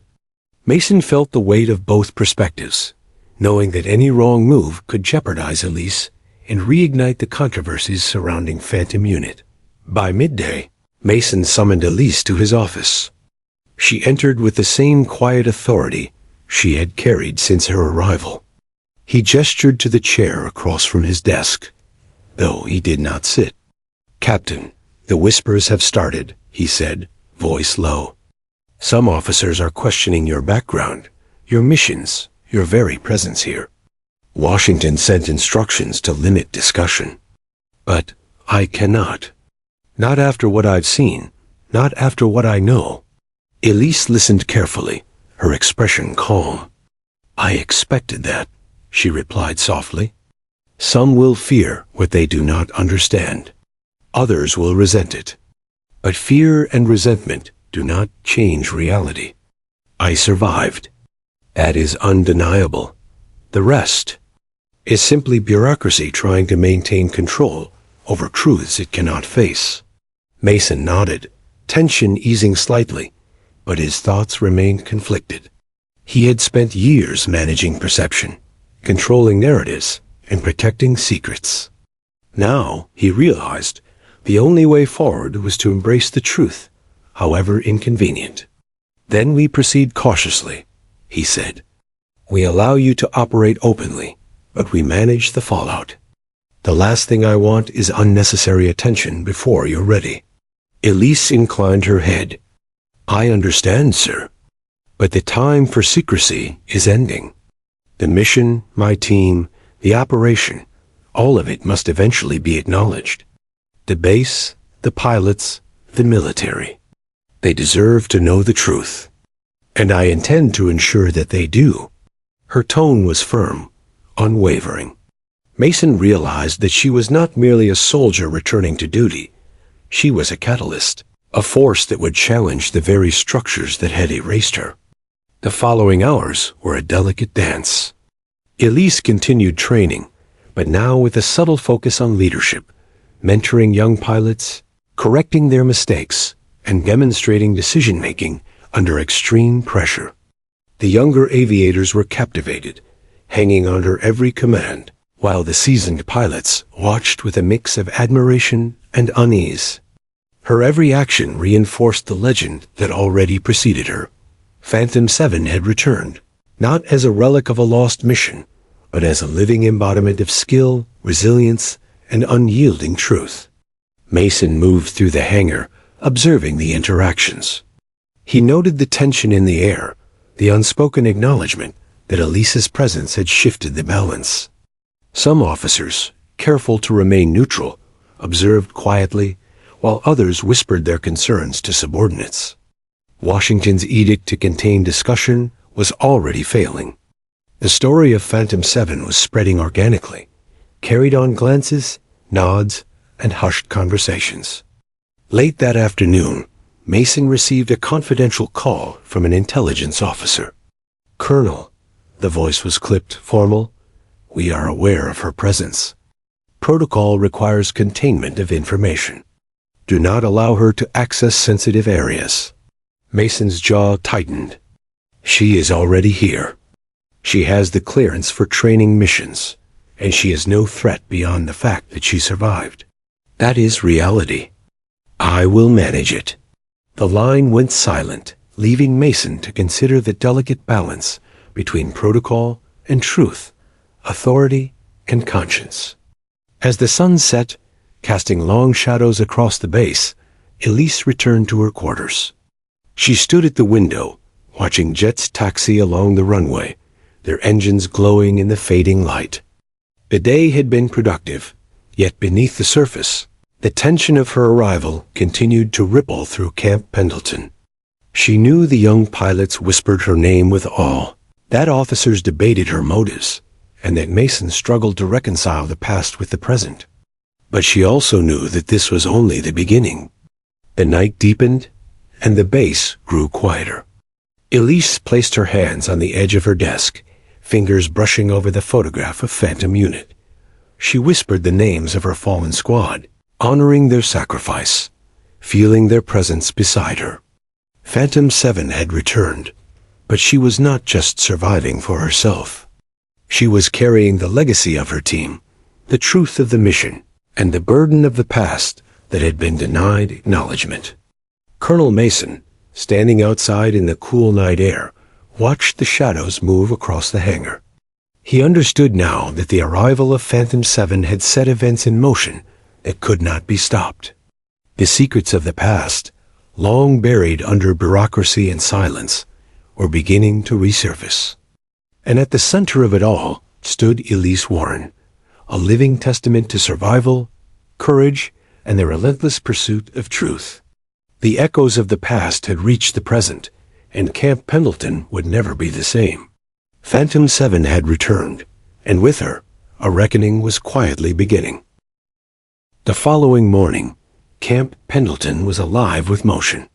[SPEAKER 1] Mason felt the weight of both perspectives, knowing that any wrong move could jeopardize Elise and reignite the controversies surrounding Phantom Unit. By midday, Mason summoned Elise to his office. She entered with the same quiet authority she had carried since her arrival. He gestured to the chair across from his desk, though he did not sit. "Captain, the whispers have started," he said, voice low. "Some officers are questioning your background, your missions, your very presence here. Washington sent instructions to limit discussion. But I cannot. Not after what I've seen, not after what I know." Elise listened carefully, her expression calm. "I expected that," she replied softly. "Some will fear what they do not understand. Others will resent it. But fear and resentment do not change reality. I survived. That is undeniable. The rest is simply bureaucracy trying to maintain control over truths it cannot face." Mason nodded, tension easing slightly, but his thoughts remained conflicted. He had spent years managing perception, controlling narratives, and protecting secrets. Now, he realized, the only way forward was to embrace the truth, however inconvenient. "Then we proceed cautiously," he said. "We allow you to operate openly, but we manage the fallout. The last thing I want is unnecessary attention before you're ready." Elise inclined her head. "I understand, sir. But the time for secrecy is ending. The mission, my team, the operation, all of it must eventually be acknowledged. The base, the pilots, the military. They deserve to know the truth. And I intend to ensure that they do." Her tone was firm, unwavering. Mason realized that she was not merely a soldier returning to duty. She was a catalyst, a force that would challenge the very structures that had erased her. The following hours were a delicate dance. Elise continued training, but now with a subtle focus on leadership, mentoring young pilots, correcting their mistakes, and demonstrating decision-making under extreme pressure. The younger aviators were captivated, hanging on her every command, while the seasoned pilots watched with a mix of admiration and unease. Her every action reinforced the legend that already preceded her. Phantom 7 had returned, not as a relic of a lost mission, but as a living embodiment of skill, resilience, and unyielding truth. Mason moved through the hangar, observing the interactions. He noted the tension in the air, the unspoken acknowledgement that Elise's presence had shifted the balance. Some officers, careful to remain neutral, observed quietly, while others whispered their concerns to subordinates. Washington's edict to contain discussion was already failing. The story of Phantom 7 was spreading organically, carried on glances, nods, and hushed conversations. Late that afternoon, Mason received a confidential call from an intelligence officer. "Colonel," the voice was clipped, formal, "we are aware of her presence. Protocol requires containment of information. Do not allow her to access sensitive areas." Mason's jaw tightened. "She is already here. She has the clearance for training missions, and she is no threat beyond the fact that she survived. That is reality. I will manage it." The line went silent, leaving Mason to consider the delicate balance between protocol and truth, authority and conscience. As the sun set, casting long shadows across the base, Elise returned to her quarters. She stood at the window, watching jets taxi along the runway, their engines glowing in the fading light. The day had been productive, yet beneath the surface, the tension of her arrival continued to ripple through Camp Pendleton. She knew the young pilots whispered her name with awe, that officers debated her motives, and that Mason struggled to reconcile the past with the present. But she also knew that this was only the beginning. The night deepened, and the base grew quieter. Elise placed her hands on the edge of her desk, fingers brushing over the photograph of Phantom Unit. She whispered the names of her fallen squad, honoring their sacrifice, feeling their presence beside her. Phantom 7 had returned, but she was not just surviving for herself. She was carrying the legacy of her team, the truth of the mission, and the burden of the past that had been denied acknowledgement. Colonel Mason, standing outside in the cool night air, watched the shadows move across the hangar. He understood now that the arrival of Phantom 7 had set events in motion that could not be stopped. The secrets of the past, long buried under bureaucracy and silence, were beginning to resurface. And at the center of it all stood Elise Warren, a living testament to survival, courage, and the relentless pursuit of truth. The echoes of the past had reached the present, and Camp Pendleton would never be the same. Phantom 7 had returned, and with her, a reckoning was quietly beginning. The following morning, Camp Pendleton was alive with motion.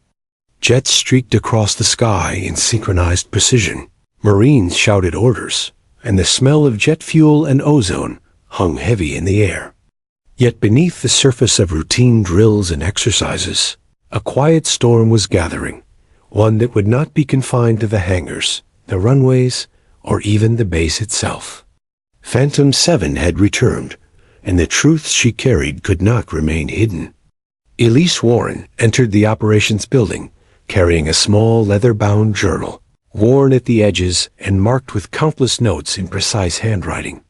[SPEAKER 1] Jets streaked across the sky in synchronized precision. Marines shouted orders, and the smell of jet fuel and ozone hung heavy in the air. Yet beneath the surface of routine drills and exercises, a quiet storm was gathering, one that would not be confined to the hangars, the runways, or even the base itself. Phantom 7 had returned, and the truths she carried could not remain hidden. Elise Warren entered the operations building, carrying a small leather-bound journal, worn at the edges and marked with countless notes in precise handwriting.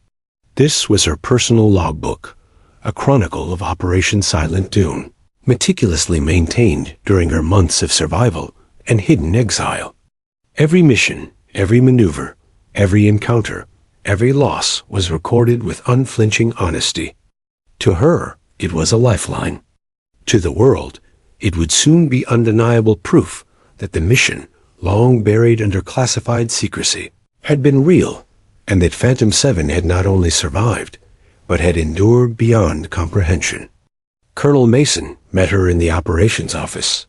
[SPEAKER 1] This was her personal logbook, a chronicle of Operation Silent Dune, meticulously maintained during her months of survival and hidden exile. Every mission, every maneuver, every encounter, every loss was recorded with unflinching honesty. To her, it was a lifeline. To the world, it would soon be undeniable proof that the mission, long buried under classified secrecy, had been real, and that Phantom 7 had not only survived, but had endured beyond comprehension. Colonel Mason met her in the operations office.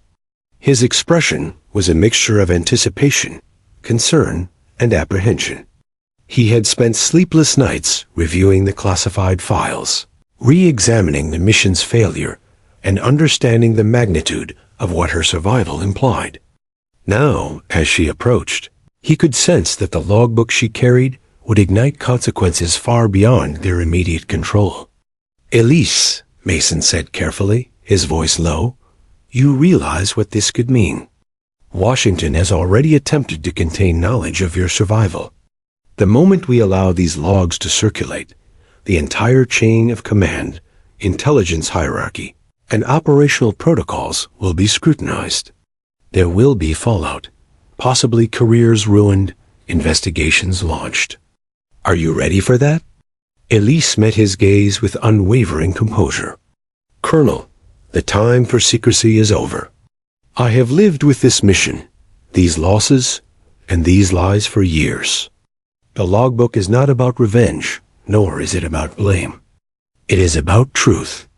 [SPEAKER 1] His expression was a mixture of anticipation, concern, and apprehension. He had spent sleepless nights reviewing the classified files, re-examining the mission's failure, and understanding the magnitude of what her survival implied. Now, as she approached, he could sense that the logbook she carried would ignite consequences far beyond their immediate control. "Elise," Mason said carefully, his voice low, "you realize what this could mean. Washington has already attempted to contain knowledge of your survival. The moment we allow these logs to circulate, the entire chain of command, intelligence hierarchy, and operational protocols will be scrutinized. There will be fallout, possibly careers ruined, investigations launched. Are you ready for that?" Elise met his gaze with unwavering composure. "Colonel, the time for secrecy is over. I have lived with this mission, these losses, and these lies for years. The logbook is not about revenge, nor is it about blame. It is about truth.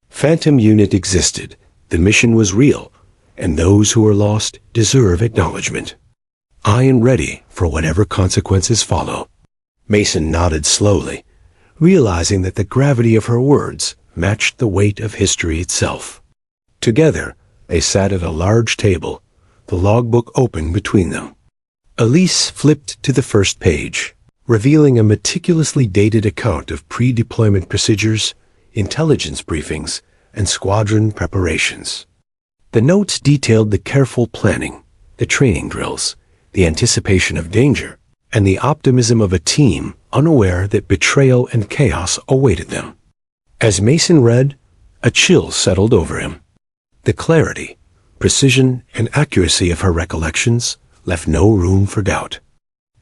[SPEAKER 1] Phantom Unit existed, the mission was real, and those who were lost deserve acknowledgement. I am ready for whatever consequences follow." Mason nodded slowly, realizing that the gravity of her words matched the weight of history itself. Together, they sat at a large table, the logbook open between them. Elise flipped to the first page, revealing a meticulously dated account of pre-deployment procedures, intelligence briefings, and squadron preparations. The notes detailed the careful planning, the training drills, the anticipation of danger, and the optimism of a team unaware that betrayal and chaos awaited them. As Mason read, a chill settled over him. The clarity, precision, and accuracy of her recollections left no room for doubt.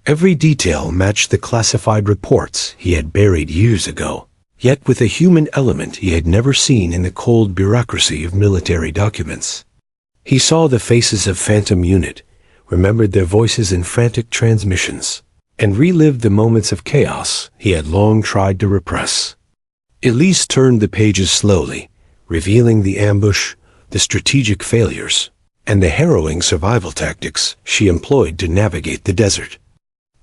[SPEAKER 1] Every detail matched the classified reports he had buried years ago, yet with a human element he had never seen in the cold bureaucracy of military documents. He saw the faces of Phantom Unit, remembered their voices in frantic transmissions, and relived the moments of chaos he had long tried to repress. Elise turned the pages slowly, revealing the ambush, the strategic failures, and the harrowing survival tactics she employed to navigate the desert.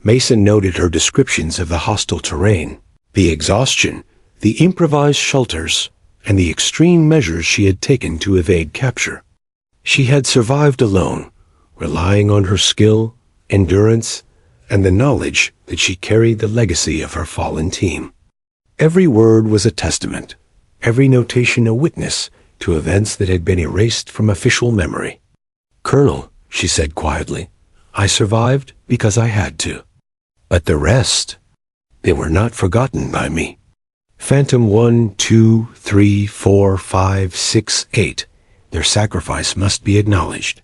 [SPEAKER 1] Mason noted her descriptions of the hostile terrain, the exhaustion, the improvised shelters, and the extreme measures she had taken to evade capture. She had survived alone, relying on her skill, endurance, and the knowledge that she carried the legacy of her fallen team. Every word was a testament, every notation a witness to events that had been erased from official memory. "Colonel," she said quietly, "I survived because I had to. But the rest, they were not forgotten by me. Phantom 1, 2, 3, 4, 5, 6, 8, their sacrifice must be acknowledged.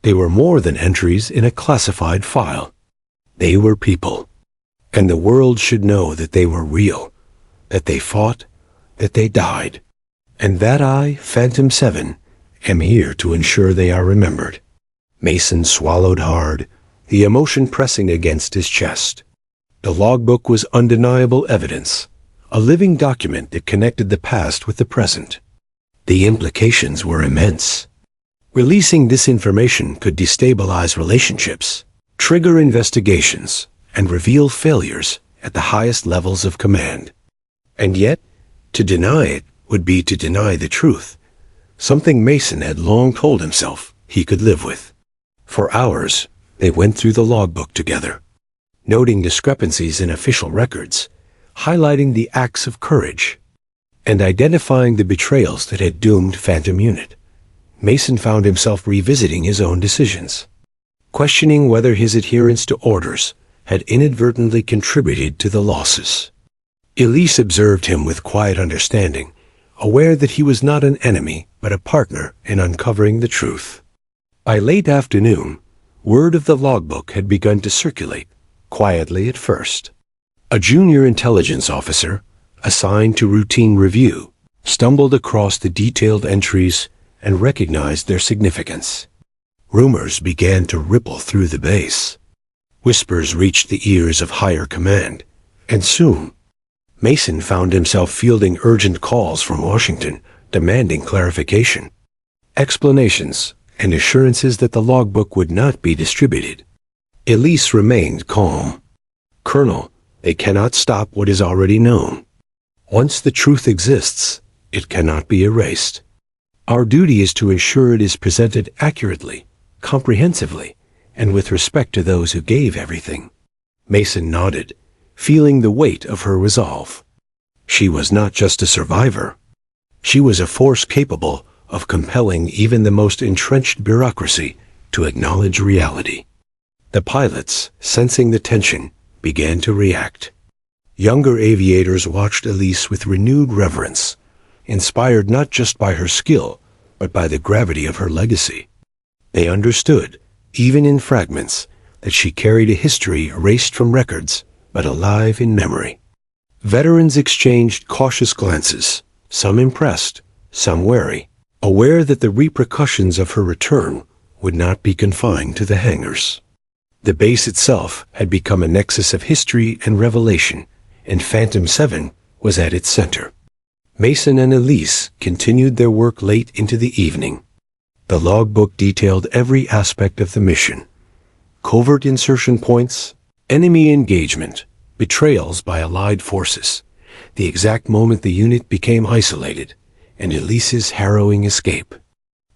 [SPEAKER 1] They were more than entries in a classified file. They were people, and the world should know that they were real, that they fought, that they died, and that I, Phantom 7, am here to ensure they are remembered." Mason swallowed hard, the emotion pressing against his chest. The logbook was undeniable evidence, a living document that connected the past with the present. The implications were immense. Releasing this information could destabilize relationships, trigger investigations, and reveal failures at the highest levels of command. And yet, to deny it would be to deny the truth, something Mason had long told himself he could live with. For hours, they went through the logbook together, noting discrepancies in official records, highlighting the acts of courage, and identifying the betrayals that had doomed Phantom Unit. Mason found himself revisiting his own decisions, questioning whether his adherence to orders had inadvertently contributed to the losses. Elise observed him with quiet understanding, aware that he was not an enemy but a partner in uncovering the truth. By late afternoon, word of the logbook had begun to circulate, quietly at first. A junior intelligence officer, assigned to routine review, stumbled across the detailed entries and recognized their significance. Rumors began to ripple through the base. Whispers reached the ears of higher command, and soon, Mason found himself fielding urgent calls from Washington, demanding clarification, explanations, and assurances that the logbook would not be distributed. Elise remained calm. "Colonel, they cannot stop what is already known. Once the truth exists, it cannot be erased. Our duty is to ensure it is presented accurately, comprehensively, and with respect to those who gave everything." Mason nodded, feeling the weight of her resolve. She was not just a survivor. She was a force capable of compelling even the most entrenched bureaucracy to acknowledge reality. The pilots, sensing the tension, began to react. Younger aviators watched Elise with renewed reverence, inspired not just by her skill, but by the gravity of her legacy. They understood, even in fragments, that she carried a history erased from records, but alive in memory. Veterans exchanged cautious glances, some impressed, some wary, aware that the repercussions of her return would not be confined to the hangars. The base itself had become a nexus of history and revelation, and Phantom 7 was at its center. Mason and Elise continued their work late into the evening. The logbook detailed every aspect of the mission: covert insertion points, enemy engagement, betrayals by allied forces, the exact moment the unit became isolated, and Elise's harrowing escape.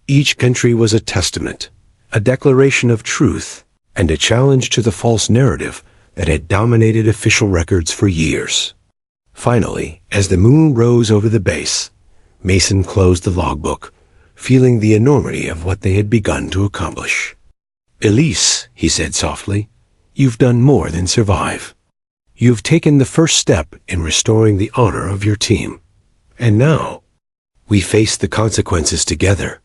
[SPEAKER 1] Each entry was a testament, a declaration of truth, and a challenge to the false narrative that had dominated official records for years. Finally, as the moon rose over the base, Mason closed the logbook, feeling the enormity of what they had begun to accomplish. "Elise," he said softly, "you've done more than survive. You've taken the first step in restoring the honor of your team. And now, we face the consequences together."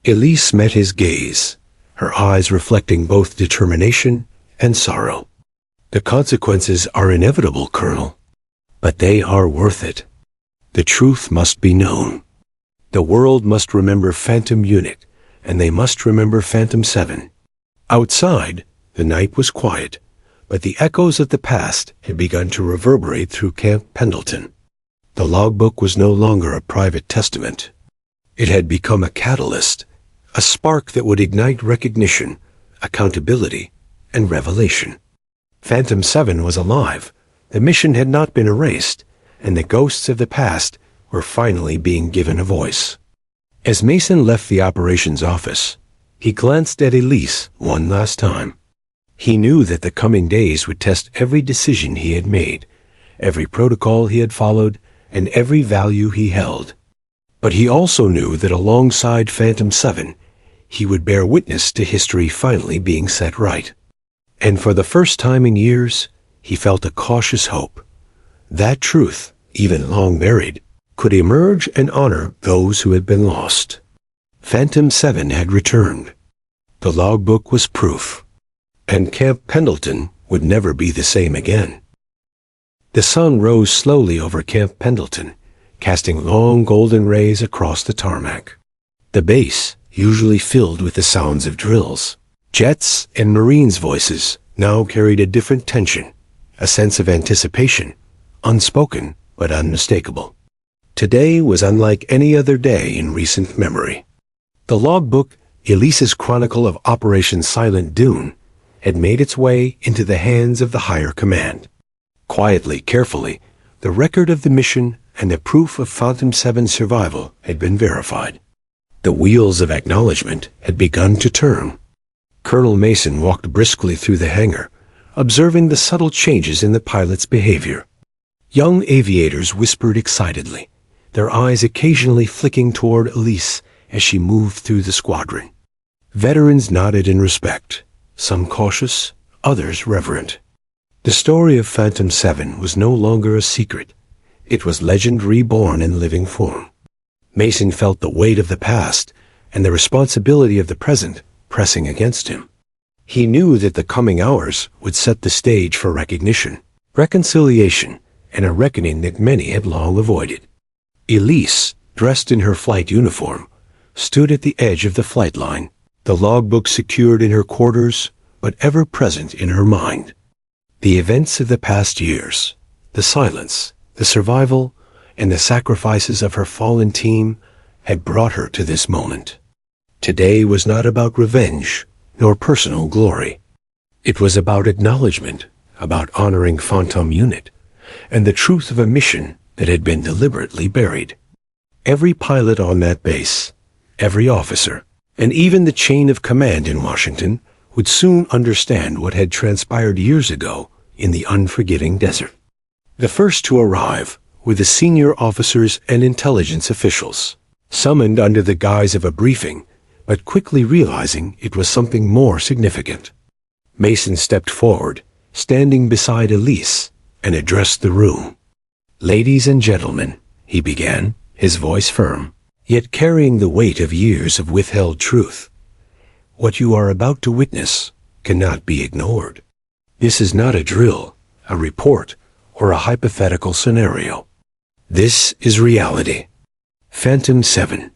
[SPEAKER 1] Elise met his gaze, her eyes reflecting both determination and sorrow. "The consequences are inevitable, Colonel, but they are worth it. The truth must be known. The world must remember Phantom Unit, and they must remember Phantom 7. Outside, the night was quiet, but the echoes of the past had begun to reverberate through Camp Pendleton. The logbook was no longer a private testament. It had become a catalyst, a spark that would ignite recognition, accountability, and revelation. Phantom 7 was alive. The mission had not been erased, and the ghosts of the past were finally being given a voice. As Mason left the operations office, he glanced at Elise one last time. He knew that the coming days would test every decision he had made, every protocol he had followed, and every value he held. But he also knew that alongside Phantom 7, he would bear witness to history finally being set right. And for the first time in years, he felt a cautious hope. That truth, even long buried, could emerge and honor those who had been lost. Phantom 7 had returned. The logbook was proof. And Camp Pendleton would never be the same again. The sun rose slowly over Camp Pendleton, casting long golden rays across the tarmac. The base, usually filled with the sounds of drills, jets, and Marines' voices, now carried a different tension, a sense of anticipation, unspoken but unmistakable. Today was unlike any other day in recent memory. The logbook, Elise's chronicle of Operation Silent Dune, had made its way into the hands of the higher command. Quietly, carefully, the record of the mission and the proof of Phantom 7's survival had been verified. The wheels of acknowledgement had begun to turn. Colonel Mason walked briskly through the hangar, observing the subtle changes in the pilot's behavior. Young aviators whispered excitedly, their eyes occasionally flicking toward Elise as she moved through the squadron. Veterans nodded in respect, some cautious, others reverent. The story of Phantom 7 was no longer a secret. It was legend reborn in living form. Mason felt the weight of the past and the responsibility of the present pressing against him. He knew that the coming hours would set the stage for recognition, reconciliation, and a reckoning that many had long avoided. Elise, dressed in her flight uniform, stood at the edge of the flight line, the logbook secured in her quarters, but ever present in her mind. The events of the past years, the silence, The survival and the sacrifices of her fallen team had brought her to this moment. Today was not about revenge nor personal glory. It was about acknowledgement, about honoring Phantom Unit, and the truth of a mission that had been deliberately buried. Every pilot on that base, every officer, and even the chain of command in Washington would soon understand what had transpired years ago in the unforgiving desert. The first to arrive were the senior officers and intelligence officials, summoned under the guise of a briefing, but quickly realizing it was something more significant. Mason stepped forward, standing beside Elise, and addressed the room. "Ladies and gentlemen," he began, his voice firm, yet carrying the weight of years of withheld truth. "What you are about to witness cannot be ignored. This is not a drill, a report, or a hypothetical scenario. This is reality. Phantom 7,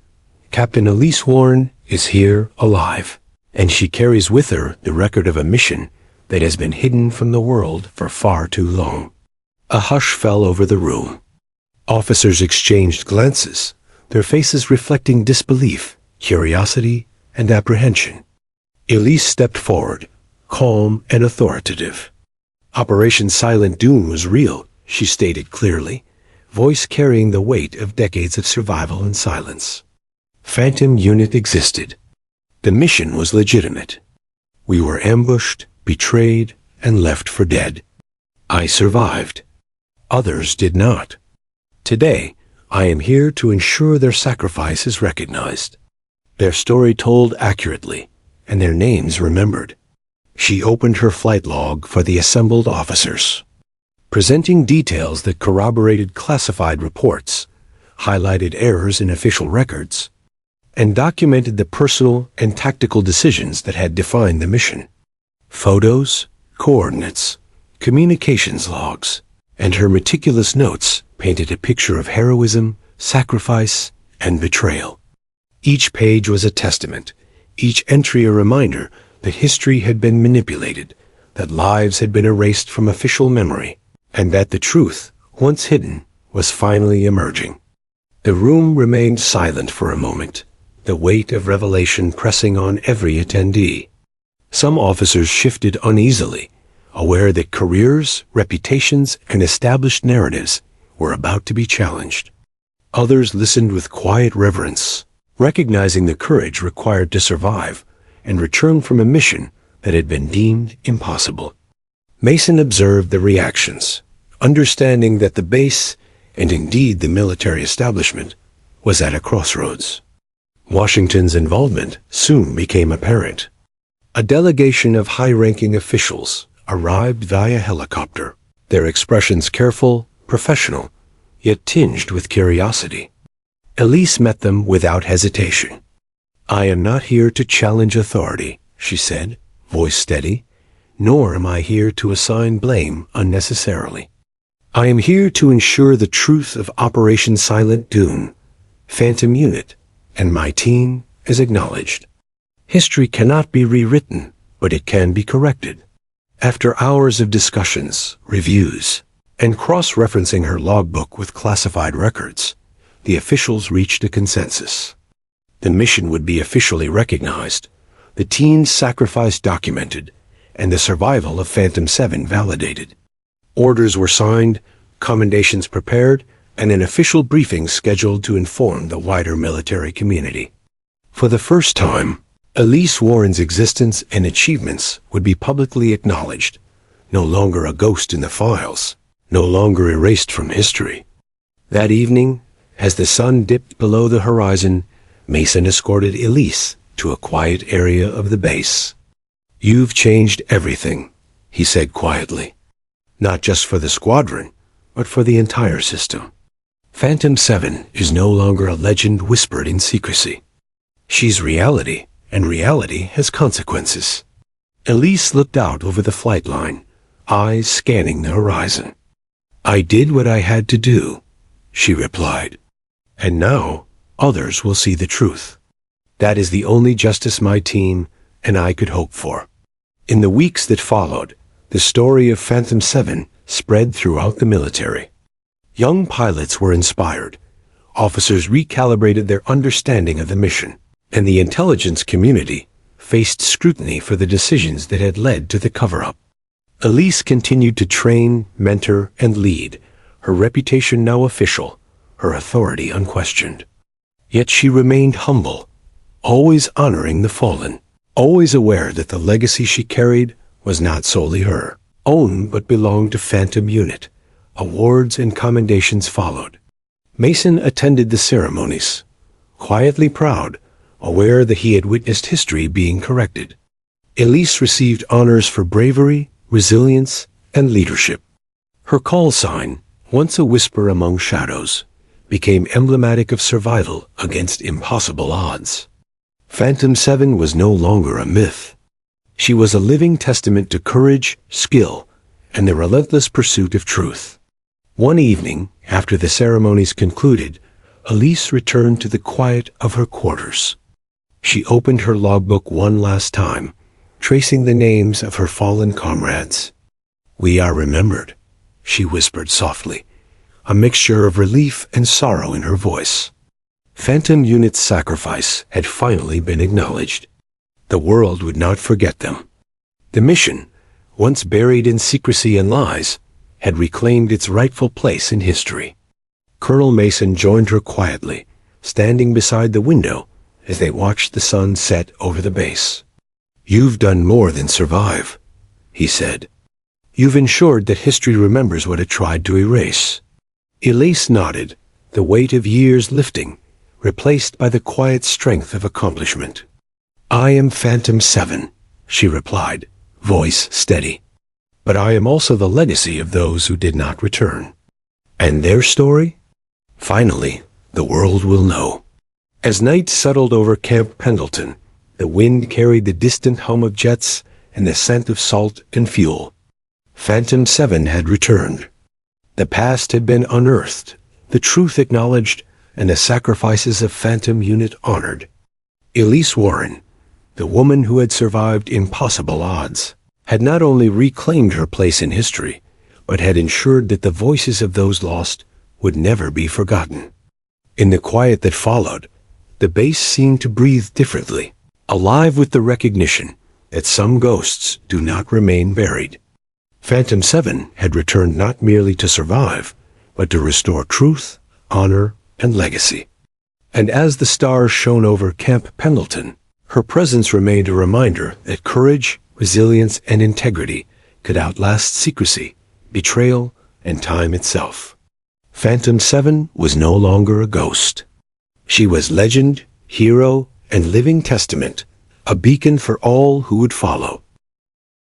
[SPEAKER 1] Captain Elise Warren, is here alive, and she carries with her the record of a mission that has been hidden from the world for far too long." A hush fell over the room. Officers exchanged glances, their faces reflecting disbelief, curiosity, and apprehension. Elise stepped forward, calm and authoritative. "Operation Silent Dune was real," she stated clearly, voice carrying the weight of decades of survival and silence. "Phantom Unit existed. The mission was legitimate. We were ambushed, betrayed, and left for dead. I survived. Others did not. Today, I am here to ensure their sacrifice is recognized, their story told accurately, and their names remembered." She opened her flight log for the assembled officers, presenting details that corroborated classified reports, highlighted errors in official records, and documented the personal and tactical decisions that had defined the mission. Photos, coordinates, communications logs, and her meticulous notes painted a picture of heroism, sacrifice, and betrayal. Each page was a testament, each entry a reminder that history had been manipulated, that lives had been erased from official memory, and that the truth, once hidden, was finally emerging. The room remained silent for a moment, the weight of revelation pressing on every attendee. Some officers shifted uneasily, aware that careers, reputations, and established narratives were about to be challenged. Others listened with quiet reverence, recognizing the courage required to survive and return from a mission that had been deemed impossible. Mason observed the reactions, understanding that the base, and indeed the military establishment, was at a crossroads. Washington's involvement soon became apparent. A delegation of high-ranking officials arrived via helicopter, their expressions careful, professional, yet tinged with curiosity. Elise met them without hesitation. "I am not here to challenge authority," she said, voice steady, "nor am I here to assign blame unnecessarily. I am here to ensure the truth of Operation Silent Dune, Phantom Unit, and my team is acknowledged. History cannot be rewritten, but it can be corrected." After hours of discussions, reviews, and cross-referencing her logbook with classified records, the officials reached a consensus. The mission would be officially recognized, the teen's sacrifice documented, and the survival of Phantom 7 validated. Orders were signed, commendations prepared, and an official briefing scheduled to inform the wider military community. For the first time, Elise Warren's existence and achievements would be publicly acknowledged, no longer a ghost in the files, no longer erased from history. That evening, as the sun dipped below the horizon, Mason escorted Elise to a quiet area of the base. "You've changed everything," he said quietly. "Not just for the squadron, but for the entire system. Phantom 7 is no longer a legend whispered in secrecy. She's reality, and reality has consequences." Elise looked out over the flight line, eyes scanning the horizon. "I did what I had to do," she replied. "And now others will see the truth. That is the only justice my team and I could hope for." In the weeks that followed, the story of Phantom 7 spread throughout the military. Young pilots were inspired. Officers recalibrated their understanding of the mission, and the intelligence community faced scrutiny for the decisions that had led to the cover-up. Elise continued to train, mentor, and lead, her reputation now official, her authority unquestioned. Yet she remained humble, always honoring the fallen, always aware that the legacy she carried was not solely her own but belonged to Phantom Unit. Awards and commendations followed. Mason attended the ceremonies, quietly proud, aware that he had witnessed history being corrected. Elise received honors for bravery, resilience, and leadership. Her call sign, once a whisper among shadows, became emblematic of survival against impossible odds. Phantom 7 was no longer a myth. She was a living testament to courage, skill, and the relentless pursuit of truth. One evening, after the ceremonies concluded, Elise returned to the quiet of her quarters. She opened her logbook one last time, tracing the names of her fallen comrades. "We are remembered," she whispered softly, a mixture of relief and sorrow in her voice. Phantom Unit's sacrifice had finally been acknowledged. The world would not forget them. The mission, once buried in secrecy and lies, had reclaimed its rightful place in history. Colonel Mason joined her quietly, standing beside the window as they watched the sun set over the base. "You've done more than survive," he said. "You've ensured that history remembers what it tried to erase." Elise nodded, the weight of years lifting, replaced by the quiet strength of accomplishment. "I am Phantom 7, she replied, voice steady. "But I am also the legacy of those who did not return. And their story? Finally, the world will know." As night settled over Camp Pendleton, the wind carried the distant hum of jets and the scent of salt and fuel. Phantom 7 had returned. The past had been unearthed, the truth acknowledged, and the sacrifices of Phantom Unit honored. Elise Warren, the woman who had survived impossible odds, had not only reclaimed her place in history, but had ensured that the voices of those lost would never be forgotten. In the quiet that followed, the base seemed to breathe differently, alive with the recognition that some ghosts do not remain buried. Phantom 7 had returned not merely to survive, but to restore truth, honor, and legacy. And as the stars shone over Camp Pendleton, her presence remained a reminder that courage, resilience, and integrity could outlast secrecy, betrayal, and time itself. Phantom 7 was no longer a ghost. She was legend, hero, and living testament, a beacon for all who would follow.